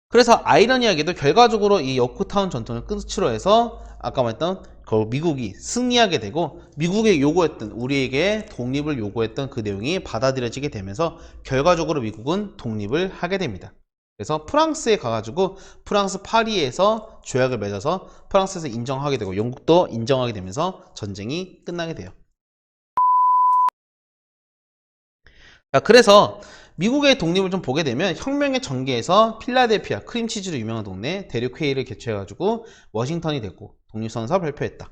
그래서 아이러니하게도 결과적으로 이 요크타운 전투를 끝으로 해서 아까 말했던 그 미국이 승리하게 되고, 미국에 요구했던, 우리에게 독립을 요구했던 그 내용이 받아들여지게 되면서 결과적으로 미국은 독립을 하게 됩니다. 그래서 프랑스에 가가지고 프랑스 파리에서 조약을 맺어서 프랑스에서 인정하게 되고 영국도 인정하게 되면서 전쟁이 끝나게 돼요. 자, 그래서 미국의 독립을 좀 보게 되면 혁명의 전개에서 필라델피아, 크림치즈로 유명한 동네 대륙회의를 개최해가지고 워싱턴이 됐고 독립선언서 발표했다.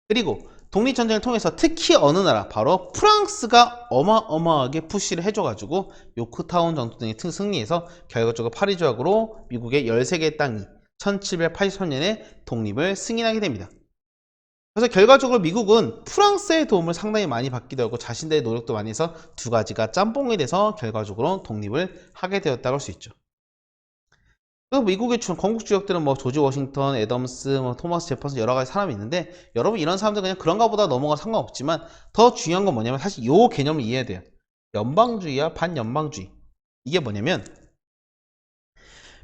그리고 독립전쟁을 통해서 특히 어느 나라, 바로 프랑스가 어마어마하게 푸시를 해줘가지고 요크타운 전투 등의 승리해서 결과적으로 파리 조약으로 미국의 13개의 땅이 1783년에 독립을 승인하게 됩니다. 그래서 결과적으로 미국은 프랑스의 도움을 상당히 많이 받기도 하고 자신들의 노력도 많이 해서 두 가지가 짬뽕이 돼서 결과적으로 독립을 하게 되었다고 할 수 있죠. 그 미국의 건국 주역들은 뭐 조지 워싱턴, 애덤스, 뭐 토마스 제퍼슨 여러 가지 사람이 있는데, 여러분 이런 사람들 그냥 그런가 보다 넘어가 상관없지만 더 중요한 건 뭐냐면 사실 요 개념을 이해해야 돼요. 연방주의와 반연방주의. 이게 뭐냐면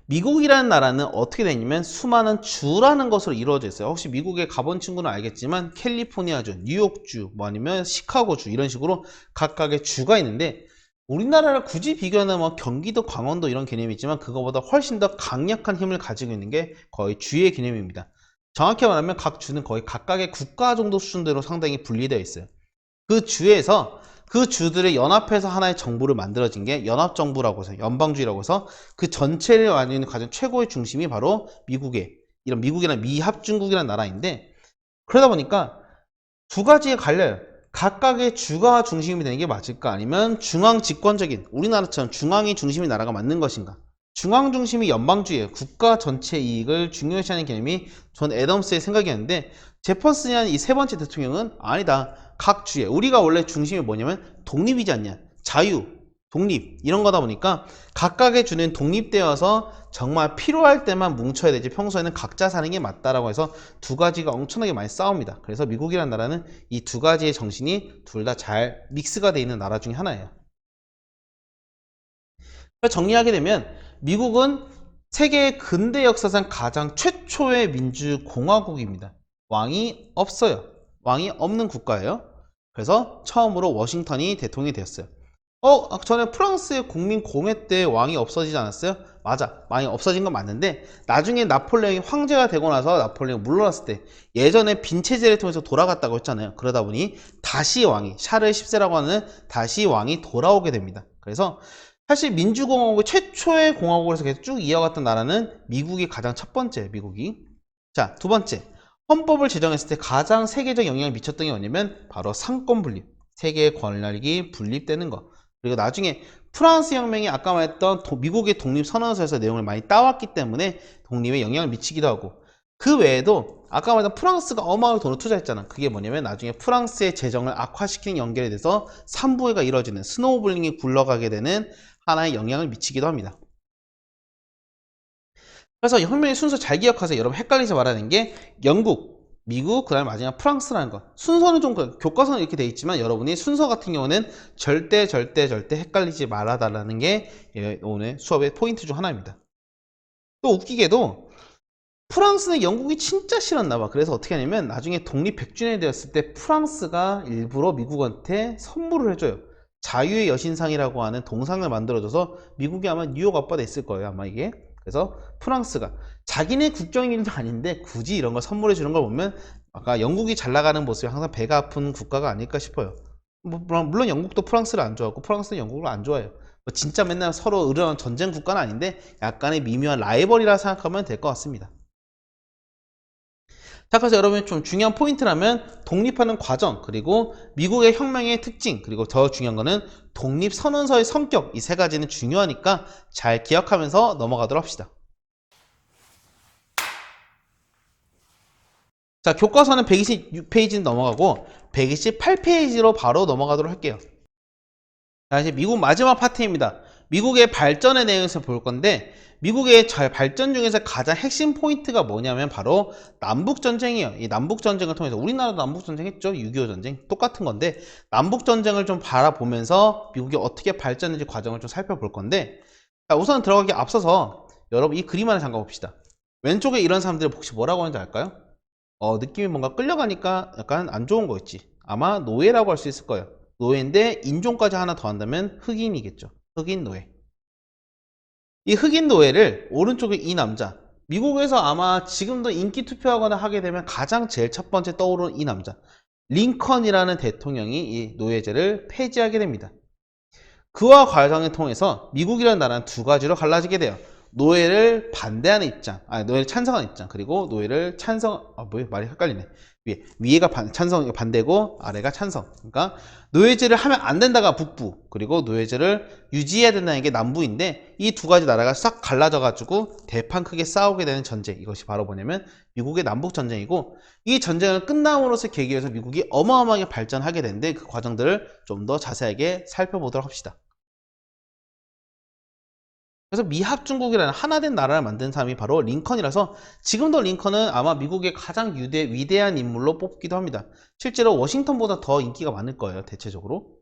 미국이라는 나라는 어떻게 되냐면 수많은 주라는 것으로 이루어져 있어요. 혹시 미국에 가본 친구는 알겠지만 캘리포니아주, 뉴욕주, 뭐 아니면 시카고주 이런 식으로 각각의 주가 있는데, 우리나라를 굳이 비교하면 뭐 경기도, 강원도 이런 개념이 있지만 그거보다 훨씬 더 강력한 힘을 가지고 있는 게 거의 주의 개념입니다. 정확히 말하면 각 주는 거의 각각의 국가 정도 수준대로 상당히 분리되어 있어요. 그 주에서 그 주들을 연합해서 하나의 정부를 만들어진 게 연합정부라고 해서 연방주의라고 해서 그 전체를 완전히 가진 최고의 중심이 바로 이런 미국이란 미합중국이라는 나라인데, 그러다 보니까 두 가지에 갈려요. 각각의 주가 중심이 되는 게 맞을까? 아니면 중앙 집권적인 우리나라처럼 중앙이 중심인 나라가 맞는 것인가? 중앙 중심이 연방주의예요. 국가 전체 이익을 중요시하는 개념이 존 애덤스의 생각이었는데, 제퍼슨이라는 이 세 번째 대통령은 아니다. 각 주에 우리가 원래 중심이 뭐냐면 독립이지 않냐? 자유, 독립 이런 거다 보니까 각각의 주는 독립되어서 정말 필요할 때만 뭉쳐야 되지 평소에는 각자 사는 게 맞다라고 해서 두 가지가 엄청나게 많이 싸웁니다. 그래서 미국이라는 나라는 이 두 가지의 정신이 둘 다 잘 믹스가 되어 있는 나라 중에 하나예요. 정리하게 되면 미국은 세계 근대 역사상 가장 최초의 민주공화국입니다. 왕이 없어요. 왕이 없는 국가예요. 그래서 처음으로 워싱턴이 대통령이 되었어요. 전에 프랑스의 국민공회 때 왕이 없어지지 않았어요? 맞아. 왕이 없어진 건 맞는데 나중에 나폴레옹이 황제가 되고 나서 나폴레옹이 물러났을 때 예전에 빈 체제를 통해서 돌아갔다고 했잖아요. 그러다 보니 다시 왕이 샤를 10세라고 하는 다시 왕이 돌아오게 됩니다. 그래서 사실 민주공화국 최초의 공화국에서 계속 쭉 이어갔던 나라는 미국이 가장 첫 번째, 미국이. 자, 두 번째. 헌법을 제정했을 때 가장 세계적 영향을 미쳤던 게 뭐냐면 바로 상권 분립. 세계의 권력이 분립되는 거. 그리고 나중에 프랑스 혁명이 아까 말했던 미국의 독립선언서에서 내용을 많이 따왔기 때문에 독립에 영향을 미치기도 하고, 그 외에도 아까 말했던 프랑스가 어마어마하게 돈을 투자했잖아. 그게 뭐냐면 나중에 프랑스의 재정을 악화시키는 연결이 돼서 산부해가 이루어지는 스노우볼링이 굴러가게 되는 하나의 영향을 미치기도 합니다. 그래서 혁명의 순서 잘 기억하세요. 여러분 헷갈리지 말아야 게 영국, 미국, 그 다음에 마지막 프랑스라는 거. 순서는 좀 교과서는 이렇게 돼 있지만 여러분이 순서 같은 경우는 절대 헷갈리지 말아달라는 게 오늘 수업의 포인트 중 하나입니다. 또 웃기게도 프랑스는 영국이 진짜 싫었나 봐. 그래서 어떻게 하냐면 나중에 독립 100주년이 되었을 때 프랑스가 일부러 미국한테 선물을 해줘요. 자유의 여신상이라고 하는 동상을 만들어줘서 미국이 아마 뉴욕 앞바다에 있을 거예요. 아마 이게. 그래서 프랑스가 자기네 국적인 일도 아닌데 굳이 이런 걸 선물해 주는 걸 보면 아까 영국이 잘 나가는 모습이 항상 배가 아픈 국가가 아닐까 싶어요. 물론 영국도 프랑스를 안 좋아하고 프랑스는 영국을 안 좋아해요. 진짜 맨날 서로 의뢰한 전쟁 국가는 아닌데 약간의 미묘한 라이벌이라 생각하면 될 것 같습니다. 자, 그래서 여러분 좀 중요한 포인트라면 독립하는 과정, 그리고 미국의 혁명의 특징, 그리고 더 중요한 거는 독립선언서의 성격, 이 세 가지는 중요하니까 잘 기억하면서 넘어가도록 합시다. 자, 교과서는 126페이지는 넘어가고 128페이지로 바로 넘어가도록 할게요. 자, 이제 미국 마지막 파트입니다. 미국의 발전에 대해서 볼 건데 미국의 발전 중에서 가장 핵심 포인트가 뭐냐면 바로 남북전쟁이에요. 이 남북전쟁을 통해서 우리나라도 남북전쟁 했죠. 6.25 전쟁 똑같은 건데 남북전쟁을 좀 바라보면서 미국이 어떻게 발전했는지 과정을 좀 살펴볼 건데, 자, 우선 들어가기 앞서서 여러분 이 그림 하나 잠깐 봅시다. 왼쪽에 이런 사람들이 혹시 뭐라고 하는지 알까요? 느낌이 뭔가 끌려가니까 약간 안 좋은 거 있지. 아마 노예라고 할 수 있을 거예요. 노예인데 인종까지 하나 더 한다면 흑인이겠죠. 흑인 노예. 이 흑인 노예를 오른쪽에 이 남자, 미국에서 아마 지금도 인기 투표하거나 하게 되면 가장 제일 첫 번째 떠오르는 이 남자, 링컨이라는 대통령이 이 노예제를 폐지하게 됩니다. 그와 과정을 통해서 미국이라는 나라는 두 가지로 갈라지게 돼요. 노예를 반대하는 입장, 노예를 찬성하는 입장, 그리고 노예를 말이 헷갈리네. 위에가 찬성, 반대고 아래가 찬성. 그러니까 노예제를 하면 안 된다가 북부, 그리고 노예제를 유지해야 된다는 게 남부인데 이 두 가지 나라가 싹 갈라져 가지고 대판 크게 싸우게 되는 전쟁, 이것이 바로 뭐냐면 미국의 남북 전쟁이고, 이 전쟁을 끝남으로써 계기해서 미국이 어마어마하게 발전하게 되는데 그 과정들을 좀 더 자세하게 살펴보도록 합시다. 그래서 미합중국이라는 하나된 나라를 만든 사람이 바로 링컨이라서 지금도 링컨은 아마 미국의 가장 위대한 인물로 뽑기도 합니다. 실제로 워싱턴보다 더 인기가 많을 거예요, 대체적으로.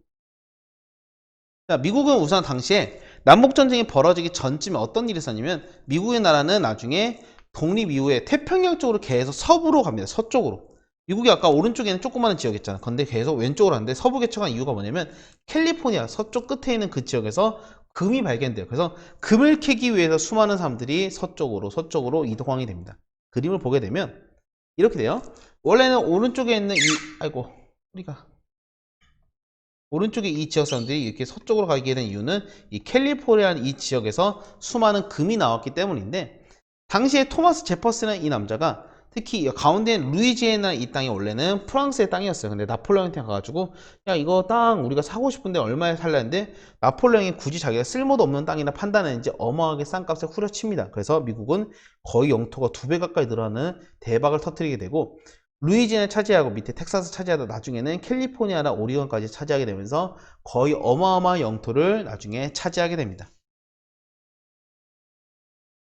자, 미국은 우선 당시에 남북전쟁이 벌어지기 전쯤에 어떤 일이 있었냐면 미국의 나라는 나중에 독립 이후에 태평양 쪽으로 계속 서부로 갑니다. 서쪽으로. 미국이 아까 오른쪽에는 조그마한 지역 있잖아. 근데 계속 왼쪽으로 가는데 서부 개척한 이유가 뭐냐면 캘리포니아 서쪽 끝에 있는 그 지역에서 금이 발견돼요. 그래서 금을 캐기 위해서 수많은 사람들이 서쪽으로 이동하게 됩니다. 그림을 보게 되면 이렇게 돼요. 원래는 오른쪽에 있는 아이고, 우리가 오른쪽에 이 지역 사람들이 이렇게 서쪽으로 가게 된 이유는 이 캘리포니아라는 이 지역에서 수많은 금이 나왔기 때문인데, 당시에 토마스 제퍼슨은 이 남자가 특히 가운데 있는 루이지애나 이 땅이 원래는 프랑스의 땅이었어요. 근데 나폴레옹한테 가가지고 야, 이거 땅 우리가 사고 싶은데 얼마에 살려 했는데, 나폴레옹이 굳이 자기가 쓸모도 없는 땅이나 판단했는지 어마어마하게 싼 값에 후려칩니다. 그래서 미국은 거의 영토가 2배 가까이 늘어나는 대박을 터뜨리게 되고, 루이지애나 차지하고 밑에 텍사스 차지하다 나중에는 캘리포니아나 오리건까지 차지하게 되면서 거의 어마어마한 영토를 나중에 차지하게 됩니다.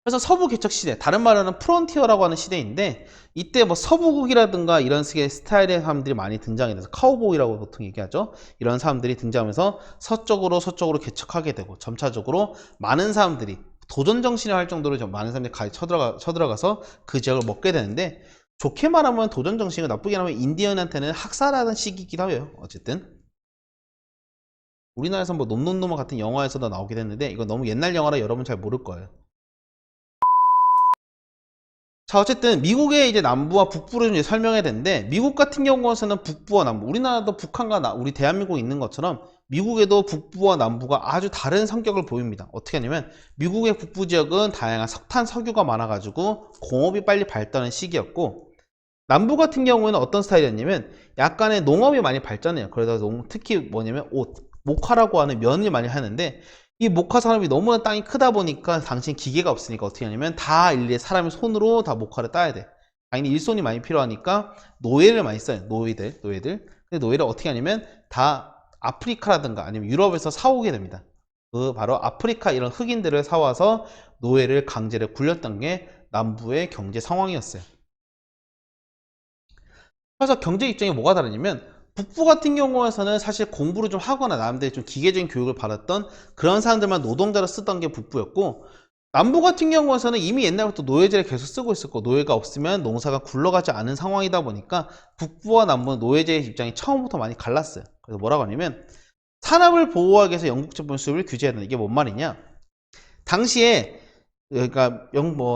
그래서 서부 개척 시대, 다른 말로는 프론티어라고 하는 시대인데, 이때 뭐 서부국이라든가 이런 식의 스타일의 사람들이 많이 등장이 돼서 카우보이라고 보통 얘기하죠. 이런 사람들이 등장하면서 서쪽으로 개척하게 되고, 점차적으로 많은 사람들이 도전 정신을 할 정도로 많은 사람들이 쳐들어가서 그 지역을 먹게 되는데, 좋게 말하면 도전 정신이고 나쁘게 말하면 인디언한테는 학살하는 시기이기도 해요. 어쨌든 우리나라에서 뭐 놈놈놈 같은 영화에서도 나오게 됐는데, 이거 너무 옛날 영화라 여러분 잘 모를 거예요. 자, 어쨌든 미국의 이제 남부와 북부를 이제 설명해야 되는데, 미국 같은 경우에는 북부와 남부, 우리나라도 북한과 우리 대한민국이 있는 것처럼 미국에도 북부와 남부가 아주 다른 성격을 보입니다. 어떻게 하냐면, 미국의 북부 지역은 다양한 석탄, 석유가 많아가지고 공업이 빨리 발달한 시기였고, 남부 같은 경우에는 어떤 스타일이었냐면 약간의 농업이 많이 발전해요. 그래서 특히 뭐냐면 모카라고 하는 면을 많이 하는데, 이 모카 산업이 너무나 땅이 크다 보니까 당신 기계가 없으니까 어떻게 하냐면 다 일일이 사람이 손으로 다 모카를 따야 돼. 당연히 일손이 많이 필요하니까 노예를 많이 써요. 노예들. 근데 노예를 어떻게 하냐면 다 아프리카라든가 아니면 유럽에서 사오게 됩니다. 그 바로 아프리카 이런 흑인들을 사와서 노예를 강제로 굴렸던 게 남부의 경제 상황이었어요. 그래서 경제 입장이 뭐가 다르냐면, 북부 같은 경우에서는 사실 공부를 좀 하거나 나름대로 좀 기계적인 교육을 받았던 그런 사람들만 노동자로 쓰던 게 북부였고, 남부 같은 경우에서는 이미 옛날부터 노예제를 계속 쓰고 있었고, 노예가 없으면 농사가 굴러가지 않은 상황이다 보니까 북부와 남부는 노예제의 입장이 처음부터 많이 갈랐어요. 그래서 뭐라고 하냐면, 산업을 보호하기 위해서 영국 제품 수입을 규제해야 된다. 이게 뭔 말이냐? 당시에 그러니까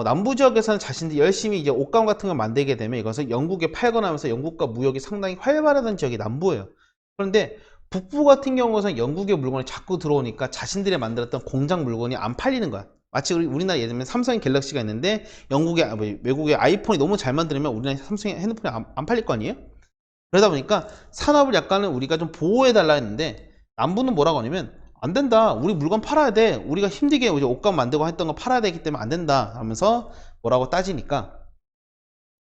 남부 지역에서는 자신들이 열심히 이제 옷감 같은 걸 만들게 되면 이것을 영국에 팔거나 하면서 영국과 무역이 상당히 활발하던 지역이 남부예요. 그런데 북부 같은 경우에는 영국의 물건이 자꾸 들어오니까 자신들이 만들었던 공장 물건이 안 팔리는 거야. 마치 우리나라 예를 들면 삼성 갤럭시가 있는데 외국의 아이폰이 너무 잘 만들면 우리나라 삼성 핸드폰이 안 팔릴 거 아니에요? 그러다 보니까 산업을 약간은 우리가 좀 보호해 달라 했는데, 남부는 뭐라고 하냐면 안 된다, 우리 물건 팔아야 돼, 우리가 힘들게 옷감 만들고 했던 거 팔아야 되기 때문에 안 된다 하면서 뭐라고 따지니까,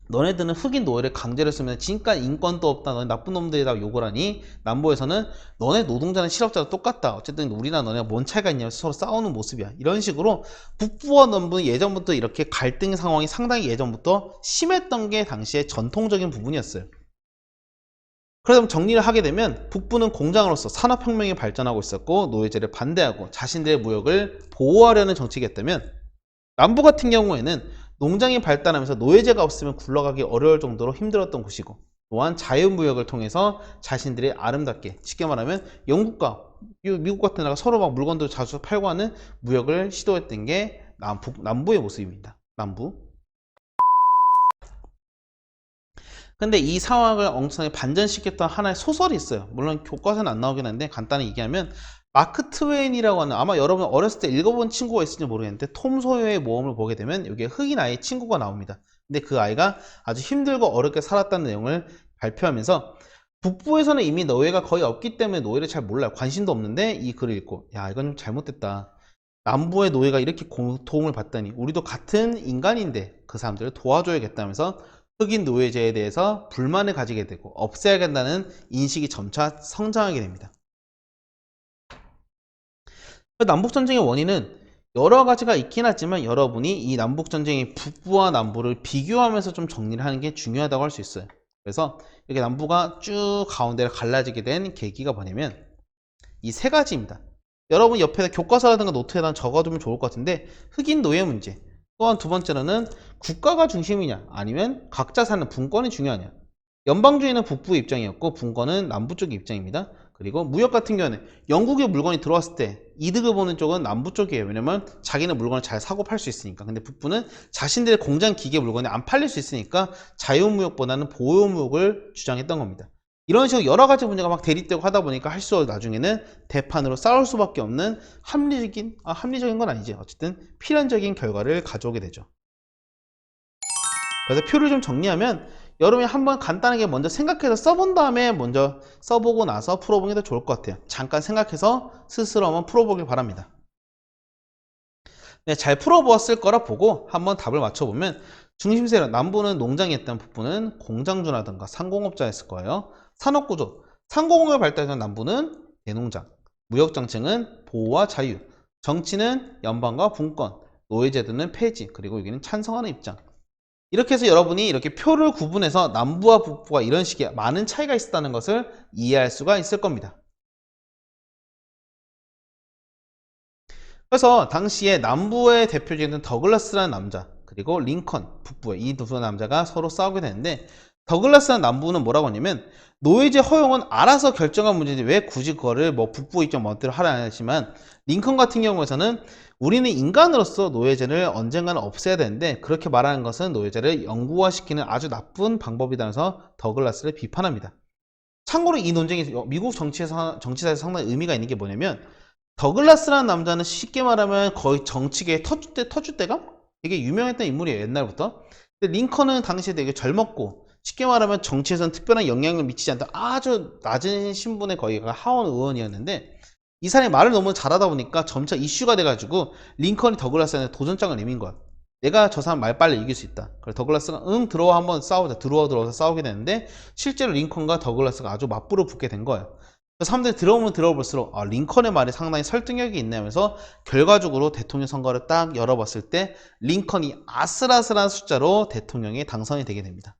너네들은 흑인 노예를 강제로 쓰면 지금까지 인권도 없다, 너네 나쁜 놈들이라고 욕을 하니, 남부에서는 너네 노동자는 실업자랑 똑같다, 어쨌든 우리나 너네가 뭔 차이가 있냐면서 서로 싸우는 모습이야. 이런 식으로 북부와 남부는 예전부터 이렇게 갈등 상황이 상당히 예전부터 심했던 게 당시의 전통적인 부분이었어요. 그러다 정리를 하게 되면, 북부는 공장으로서 산업혁명이 발전하고 있었고 노예제를 반대하고 자신들의 무역을 보호하려는 정책이었다면, 남부 같은 경우에는 농장이 발달하면서 노예제가 없으면 굴러가기 어려울 정도로 힘들었던 곳이고, 또한 자유무역을 통해서 자신들이 아름답게, 쉽게 말하면 영국과 미국 같은 나라가 서로 막 물건도 자주 팔고 하는 무역을 시도했던 게 남부의 모습입니다. 남부. 근데 이 상황을 엄청나게 반전시켰던 하나의 소설이 있어요. 물론 교과서는 안 나오긴 하는데 간단히 얘기하면, 마크 트웨인이라고 하는, 아마 여러분 어렸을 때 읽어본 친구가 있을지 모르겠는데, 톰 소여의 모험을 보게 되면 여기에 흑인 아이의 친구가 나옵니다. 근데 그 아이가 아주 힘들고 어렵게 살았다는 내용을 발표하면서, 북부에서는 이미 노예가 거의 없기 때문에 노예를 잘 몰라요. 관심도 없는데 이 글을 읽고, 야, 이건 좀 잘못됐다, 남부의 노예가 이렇게 고통을 받다니, 우리도 같은 인간인데 그 사람들을 도와줘야겠다면서 흑인 노예제에 대해서 불만을 가지게 되고 없애야겠다는 인식이 점차 성장하게 됩니다. 남북전쟁의 원인은 여러 가지가 있긴 하지만, 여러분이 이 남북전쟁의 북부와 남부를 비교하면서 좀 정리를 하는 게 중요하다고 할 수 있어요. 그래서 이렇게 남부가 쭉 가운데를 갈라지게 된 계기가 뭐냐면 이 세 가지입니다. 여러분 옆에다 교과서라든가 노트에다 적어두면 좋을 것 같은데, 흑인 노예 문제, 또한 두 번째로는 국가가 중심이냐 아니면 각자 사는 분권이 중요하냐. 연방주의는 북부 입장이었고 분권은 남부 쪽 입장입니다. 그리고 무역 같은 경우는 영국에 물건이 들어왔을 때 이득을 보는 쪽은 남부 쪽이에요. 왜냐면 자기는 물건을 잘 사고 팔 수 있으니까. 근데 북부는 자신들의 공장 기계 물건이 안 팔릴 수 있으니까 자유무역보다는 보호무역을 주장했던 겁니다. 이런 식으로 여러 가지 문제가 막 대립되고 하다 보니까 할수록 나중에는 대판으로 싸울 수밖에 없는 합리적인 건 아니지. 어쨌든 필연적인 결과를 가져오게 되죠. 그래서 표를 좀 정리하면 여러분이 한번 간단하게 먼저 생각해서 써본 다음에 먼저 써보고 나서 풀어보는 게 더 좋을 것 같아요. 잠깐 생각해서 스스로 한번 풀어보길 바랍니다. 네, 잘 풀어보았을 거라 보고 한번 답을 맞춰보면 중심세력, 남부는 농장이었던 북부는 공장주라든가 상공업자였을 거예요. 산업구조, 상공업을 발달한 남부는 대농장, 무역정책은 보호와 자유, 정치는 연방과 분권, 노예제도는 폐지, 그리고 여기는 찬성하는 입장. 이렇게 해서 여러분이 이렇게 표를 구분해서 남부와 북부가 이런 식의 많은 차이가 있었다는 것을 이해할 수가 있을 겁니다. 그래서 당시에 남부의 대표적인 더글라스라는 남자, 그리고 링컨, 북부의 이 두 남자가 서로 싸우게 되는데, 더글라스라는 남부는 뭐라고 하냐면 노예제 허용은 알아서 결정한 문제지 왜 굳이 그거를 뭐 북부 입장 멋대로 하라 하지만, 링컨 같은 경우에서는 우리는 인간으로서 노예제를 언젠가는 없애야 되는데 그렇게 말하는 것은 노예제를 영구화시키는 아주 나쁜 방법이라면서 더글라스를 비판합니다. 참고로 이 논쟁이 미국 정치사에서 상당히 의미가 있는 게 뭐냐면, 더글라스라는 남자는 쉽게 말하면 거의 정치계의 터줏대감? 되게 유명했던 인물이에요, 옛날부터. 근데 링컨은 당시에 되게 젊었고, 쉽게 말하면 정치에서는 특별한 영향을 미치지 않던 아주 낮은 신분의 거의 하원 의원이었는데, 이 사람이 말을 너무 잘하다 보니까 점차 이슈가 돼가지고 링컨이 더글라스한테 도전장을 내민 거야. 내가 저 사람 말 빨리 이길 수 있다. 그래서 더글라스가 들어와 한번 싸우자. 들어와서 싸우게 되는데, 실제로 링컨과 더글라스가 아주 맞불을 붙게 된 거예요. 사람들이 들어오면 들어볼수록 링컨의 말이 상당히 설득력이 있네 하면서 결과적으로 대통령 선거를 딱 열어봤을 때 링컨이 아슬아슬한 숫자로 대통령에 당선이 되게 됩니다.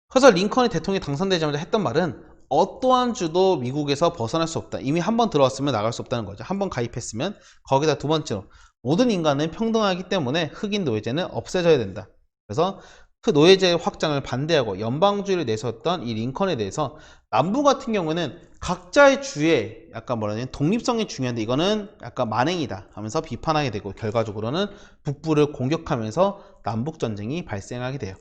그래서 링컨이 대통령에 당선되자마자 했던 말은 어떠한 주도 미국에서 벗어날 수 없다. 이미 한번 들어왔으면 나갈 수 없다는 거죠. 한번 가입했으면. 거기다 두 번째로 모든 인간은 평등하기 때문에 흑인 노예제는 없애져야 된다. 그래서 그 노예제 확장을 반대하고 연방주의를 내세웠던 이 링컨에 대해서 남부 같은 경우는 각자의 주에 약간 뭐라냐 독립성이 중요한데 이거는 약간 만행이다 하면서 비판하게 되고, 결과적으로는 북부를 공격하면서 남북전쟁이 발생하게 돼요.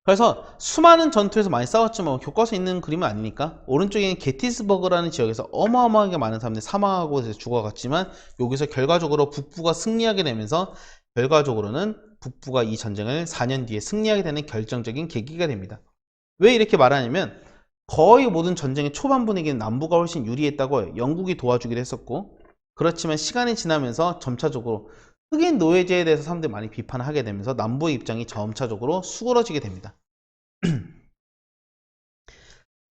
그래서 수많은 전투에서 많이 싸웠지만 교과서에 있는 그림은 아니니까, 오른쪽에는 게티스버그라는 지역에서 어마어마하게 많은 사람들이 사망하고 죽어갔지만 여기서 결과적으로 북부가 승리하게 되면서 결과적으로는 북부가 이 전쟁을 4년 뒤에 승리하게 되는 결정적인 계기가 됩니다. 왜 이렇게 말하냐면 거의 모든 전쟁의 초반 분위기는 남부가 훨씬 유리했다고 해요. 영국이 도와주기도 했었고, 그렇지만 시간이 지나면서 점차적으로 흑인 노예제에 대해서 사람들이 많이 비판을 하게 되면서 남부의 입장이 점차적으로 수그러지게 됩니다.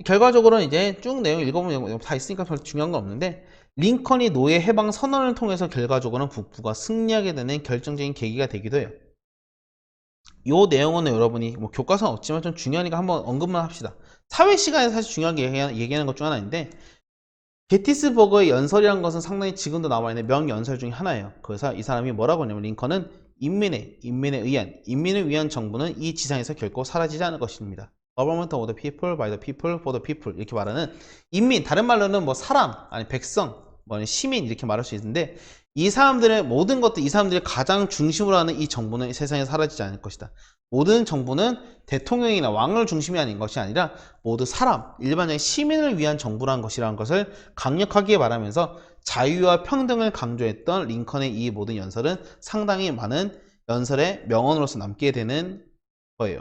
결과적으로는 이제 쭉 내용 읽어보면 다 있으니까 별 중요한 건 없는데, 링컨이 노예 해방 선언을 통해서 결과적으로는 북부가 승리하게 되는 결정적인 계기가 되기도 해요. 이 내용은 여러분이 뭐 교과서는 없지만 좀 중요하니까 한번 언급만 합시다. 사회 시간에 사실 중요하게 얘기하는 것 중 하나인데, 게티스버그의 연설이라는 것은 상당히 지금도 남아있는 명연설 중에 하나예요. 그래서 이 사람이 뭐라고 하냐면, 링컨은 인민을 위한 정부는 이 지상에서 결코 사라지지 않을 것입니다. Government of the people, by the people, for the people. 이렇게 말하는 인민, 다른 말로는 뭐 사람, 아니 백성, 뭐 시민 이렇게 말할 수 있는데, 이 사람들의 모든 것들, 이 사람들이 가장 중심으로 하는 이 정부는 세상에 사라지지 않을 것이다. 모든 정부는 대통령이나 왕을 중심이 아닌 것이 아니라 모두 사람, 일반적인 시민을 위한 정부라는 것이라는 것을 강력하게 말하면서 자유와 평등을 강조했던 링컨의 이 모든 연설은 상당히 많은 연설의 명언으로서 남게 되는 거예요.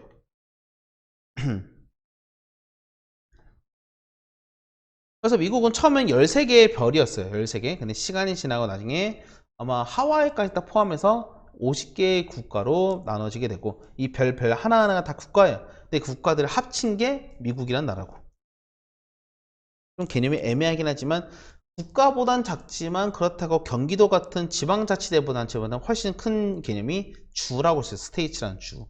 그래서 미국은 처음엔 13개의 별이었어요. 13개. 근데 시간이 지나고 나중에 아마 하와이까지 딱 포함해서 50개의 국가로 나눠지게 되고, 이 별 하나하나가 다 국가예요. 근데 그 국가들을 합친 게 미국이란 나라고. 좀 개념이 애매하긴 하지만 국가보단 작지만 그렇다고 경기도 같은 지방자치대보단 훨씬 큰 개념이 주라고 있어요. 스테이츠라는 주.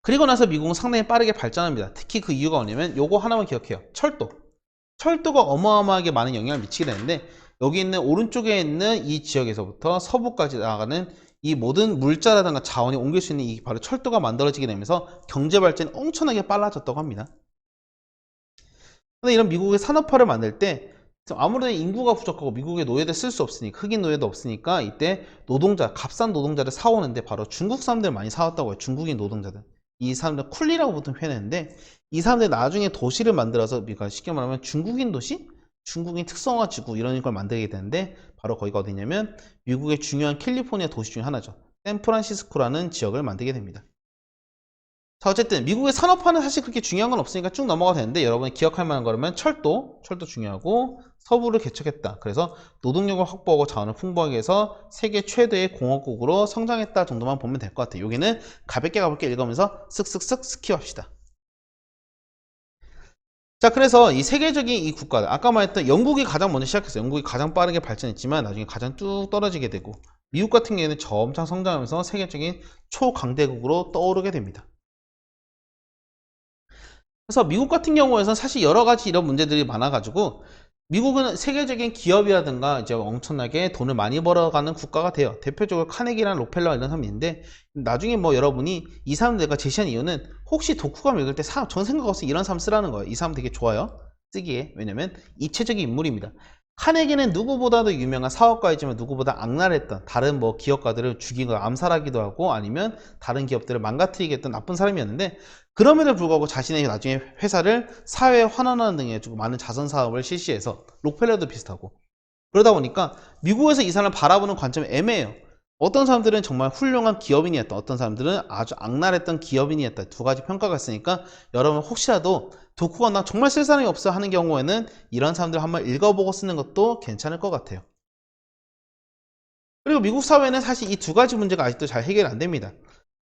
그리고 나서 미국은 상당히 빠르게 발전합니다. 특히 그 이유가 뭐냐면 요거 하나만 기억해요. 철도가 어마어마하게 많은 영향을 미치게 되는데, 여기 있는 오른쪽에 있는 이 지역에서부터 서부까지 나아가는 이 모든 물자라든가 자원이 옮길 수 있는 이 바로 철도가 만들어지게 되면서 경제 발전이 엄청나게 빨라졌다고 합니다. 근데 이런 미국의 산업화를 만들 때 아무래도 인구가 부족하고 미국의 노예들 쓸 수 없으니까, 흑인 노예도 없으니까 이때 노동자, 값싼 노동자를 사오는데 바로 중국 사람들 많이 사왔다고 해요. 중국인 노동자들. 이 사람들 쿨리라고 보통 표현했는데, 이 사람들이 나중에 도시를 만들어서, 그러니까 쉽게 말하면 중국인 도시? 중국인 특성화 지구 이런 걸 만들게 되는데, 바로 거기가 어디냐면 미국의 중요한 캘리포니아 도시 중에 하나죠. 샌프란시스코라는 지역을 만들게 됩니다. 자, 어쨌든 미국의 산업화는 사실 그렇게 중요한 건 없으니까 쭉 넘어가도 되는데, 여러분이 기억할 만한 거라면 철도 중요하고, 서부를 개척했다. 그래서 노동력을 확보하고 자원을 풍부하게 해서 세계 최대의 공업국으로 성장했다 정도만 보면 될 것 같아요. 여기는 가볍게 읽으면서 쓱쓱쓱 스킵합시다. 자, 그래서 이 세계적인 이 국가들, 아까 말했던 영국이 가장 먼저 시작했어요. 영국이 가장 빠르게 발전했지만 나중에 가장 뚝 떨어지게 되고, 미국 같은 경우에는 점차 성장하면서 세계적인 초강대국으로 떠오르게 됩니다. 그래서 미국 같은 경우에는 사실 여러 가지 이런 문제들이 많아가지고, 미국은 세계적인 기업이라든가 이제 엄청나게 돈을 많이 벌어가는 국가가 돼요. 대표적으로 카네기랑 록펠러 이런 사람이 있는데, 나중에 뭐 여러분이 이 사람 내가 제시한 이유는 혹시 독후감 읽을 때 전 생각 없이 이런 사람 쓰라는 거예요. 이 사람 되게 좋아요, 쓰기에. 왜냐면 입체적인 인물입니다. 카네기는 누구보다도 유명한 사업가이지만 누구보다 악랄했던, 다른 뭐 기업가들을 죽이고 암살하기도 하고 아니면 다른 기업들을 망가뜨리게 했던 나쁜 사람이었는데, 그럼에도 불구하고 자신의 나중에 회사를 사회에 환원하는 등의 많은 자선 사업을 실시해서, 록펠러도 비슷하고, 그러다 보니까 미국에서 이 사람을 바라보는 관점이 애매해요. 어떤 사람들은 정말 훌륭한 기업인이었다, 어떤 사람들은 아주 악랄했던 기업인이었다, 두 가지 평가가 있으니까 여러분 혹시라도 독후감 나 정말 쓸 사람이 없어 하는 경우에는 이런 사람들 한번 읽어보고 쓰는 것도 괜찮을 것 같아요. 그리고 미국 사회는 사실 이 두 가지 문제가 아직도 잘 해결 안 됩니다.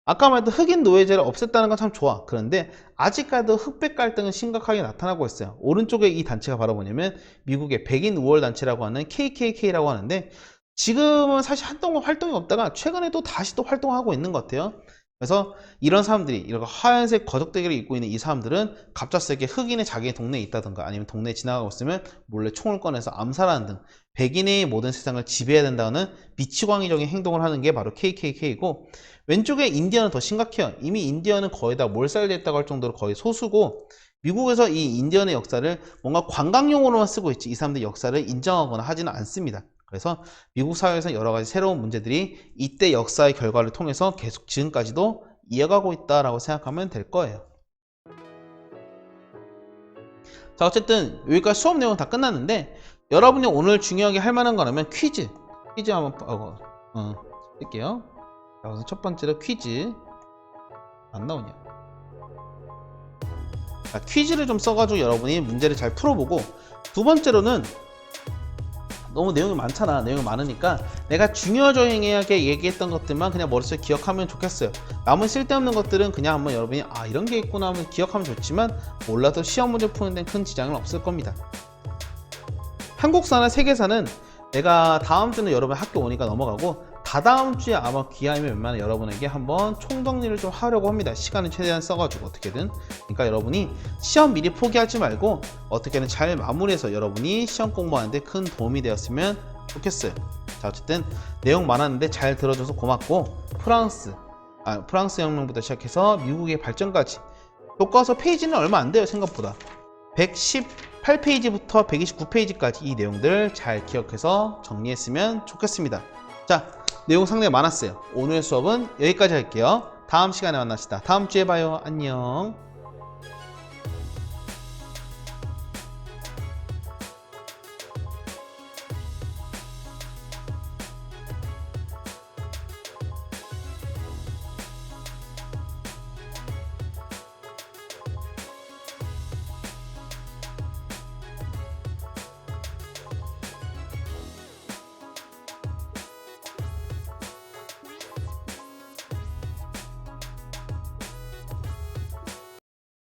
아까 말했던 흑인 노예제를 없앴다는 건 참 좋아. 그런데 아직까지도 흑백 갈등은 심각하게 나타나고 있어요. 오른쪽에 이 단체가 바로 뭐냐면 미국의 백인 우월 단체라고 하는 KKK라고 하는데, 지금은 사실 한동안 활동이 없다가 최근에 또 다시 또 활동하고 있는 것 같아요. 그래서 이런 사람들이, 이렇게 하얀색 거적대기를 입고 있는 이 사람들은 갑작스럽게 흑인이 자기 동네에 있다든가 아니면 동네에 지나가고 있으면 몰래 총을 꺼내서 암살하는 등 백인의 모든 세상을 지배해야 된다는 미치광이적인 행동을 하는 게 바로 KKK이고, 왼쪽에 인디언은 더 심각해요. 이미 인디언은 거의 다 몰살됐다고 할 정도로 거의 소수고, 미국에서 이 인디언의 역사를 뭔가 관광용으로만 쓰고 있지 이 사람들의 역사를 인정하거나 하지는 않습니다. 그래서 미국 사회에서 여러 가지 새로운 문제들이 이때 역사의 결과를 통해서 계속 지금까지도 이어가고 있다라고 생각하면 될 거예요. 자, 어쨌든 여기까지 수업 내용 다 끝났는데, 여러분이 오늘 중요하게 할 만한 거라면 퀴즈 한번 쓸게요. 자, 우선 첫 번째로 퀴즈. 안 나오냐? 자, 퀴즈를 좀 써가지고 여러분이 문제를 잘 풀어보고, 두 번째로는 너무 내용이 많잖아. 내용이 많으니까 내가 중요하게 얘기했던 것들만 그냥 머릿속에 기억하면 좋겠어요. 남은 쓸데없는 것들은 그냥 한번 여러분이 이런 게 있구나 하면 기억하면 좋지만, 몰라도 시험 문제 푸는 데는 큰 지장은 없을 겁니다. 한국사나 세계사는 내가 다음 주는 여러분 학교 오니까 넘어가고, 다다음 주에 아마 기회이면 웬만하면 여러분에게 한번 총정리를 좀 하려고 합니다. 시간을 최대한 써가지고 어떻게든. 그러니까 여러분이 시험 미리 포기하지 말고 어떻게든 잘 마무리해서 여러분이 시험 공부하는데 큰 도움이 되었으면 좋겠어요. 자, 어쨌든 내용 많았는데 잘 들어줘서 고맙고, 프랑스 혁명부터 시작해서 미국의 발전까지 교과서 페이지는 얼마 안 돼요. 생각보다 118페이지부터 129페이지까지 이 내용들 잘 기억해서 정리했으면 좋겠습니다. 자, 내용 상당히 많았어요. 오늘 수업은 여기까지 할게요. 다음 시간에 만납시다. 다음 주에 봐요. 안녕.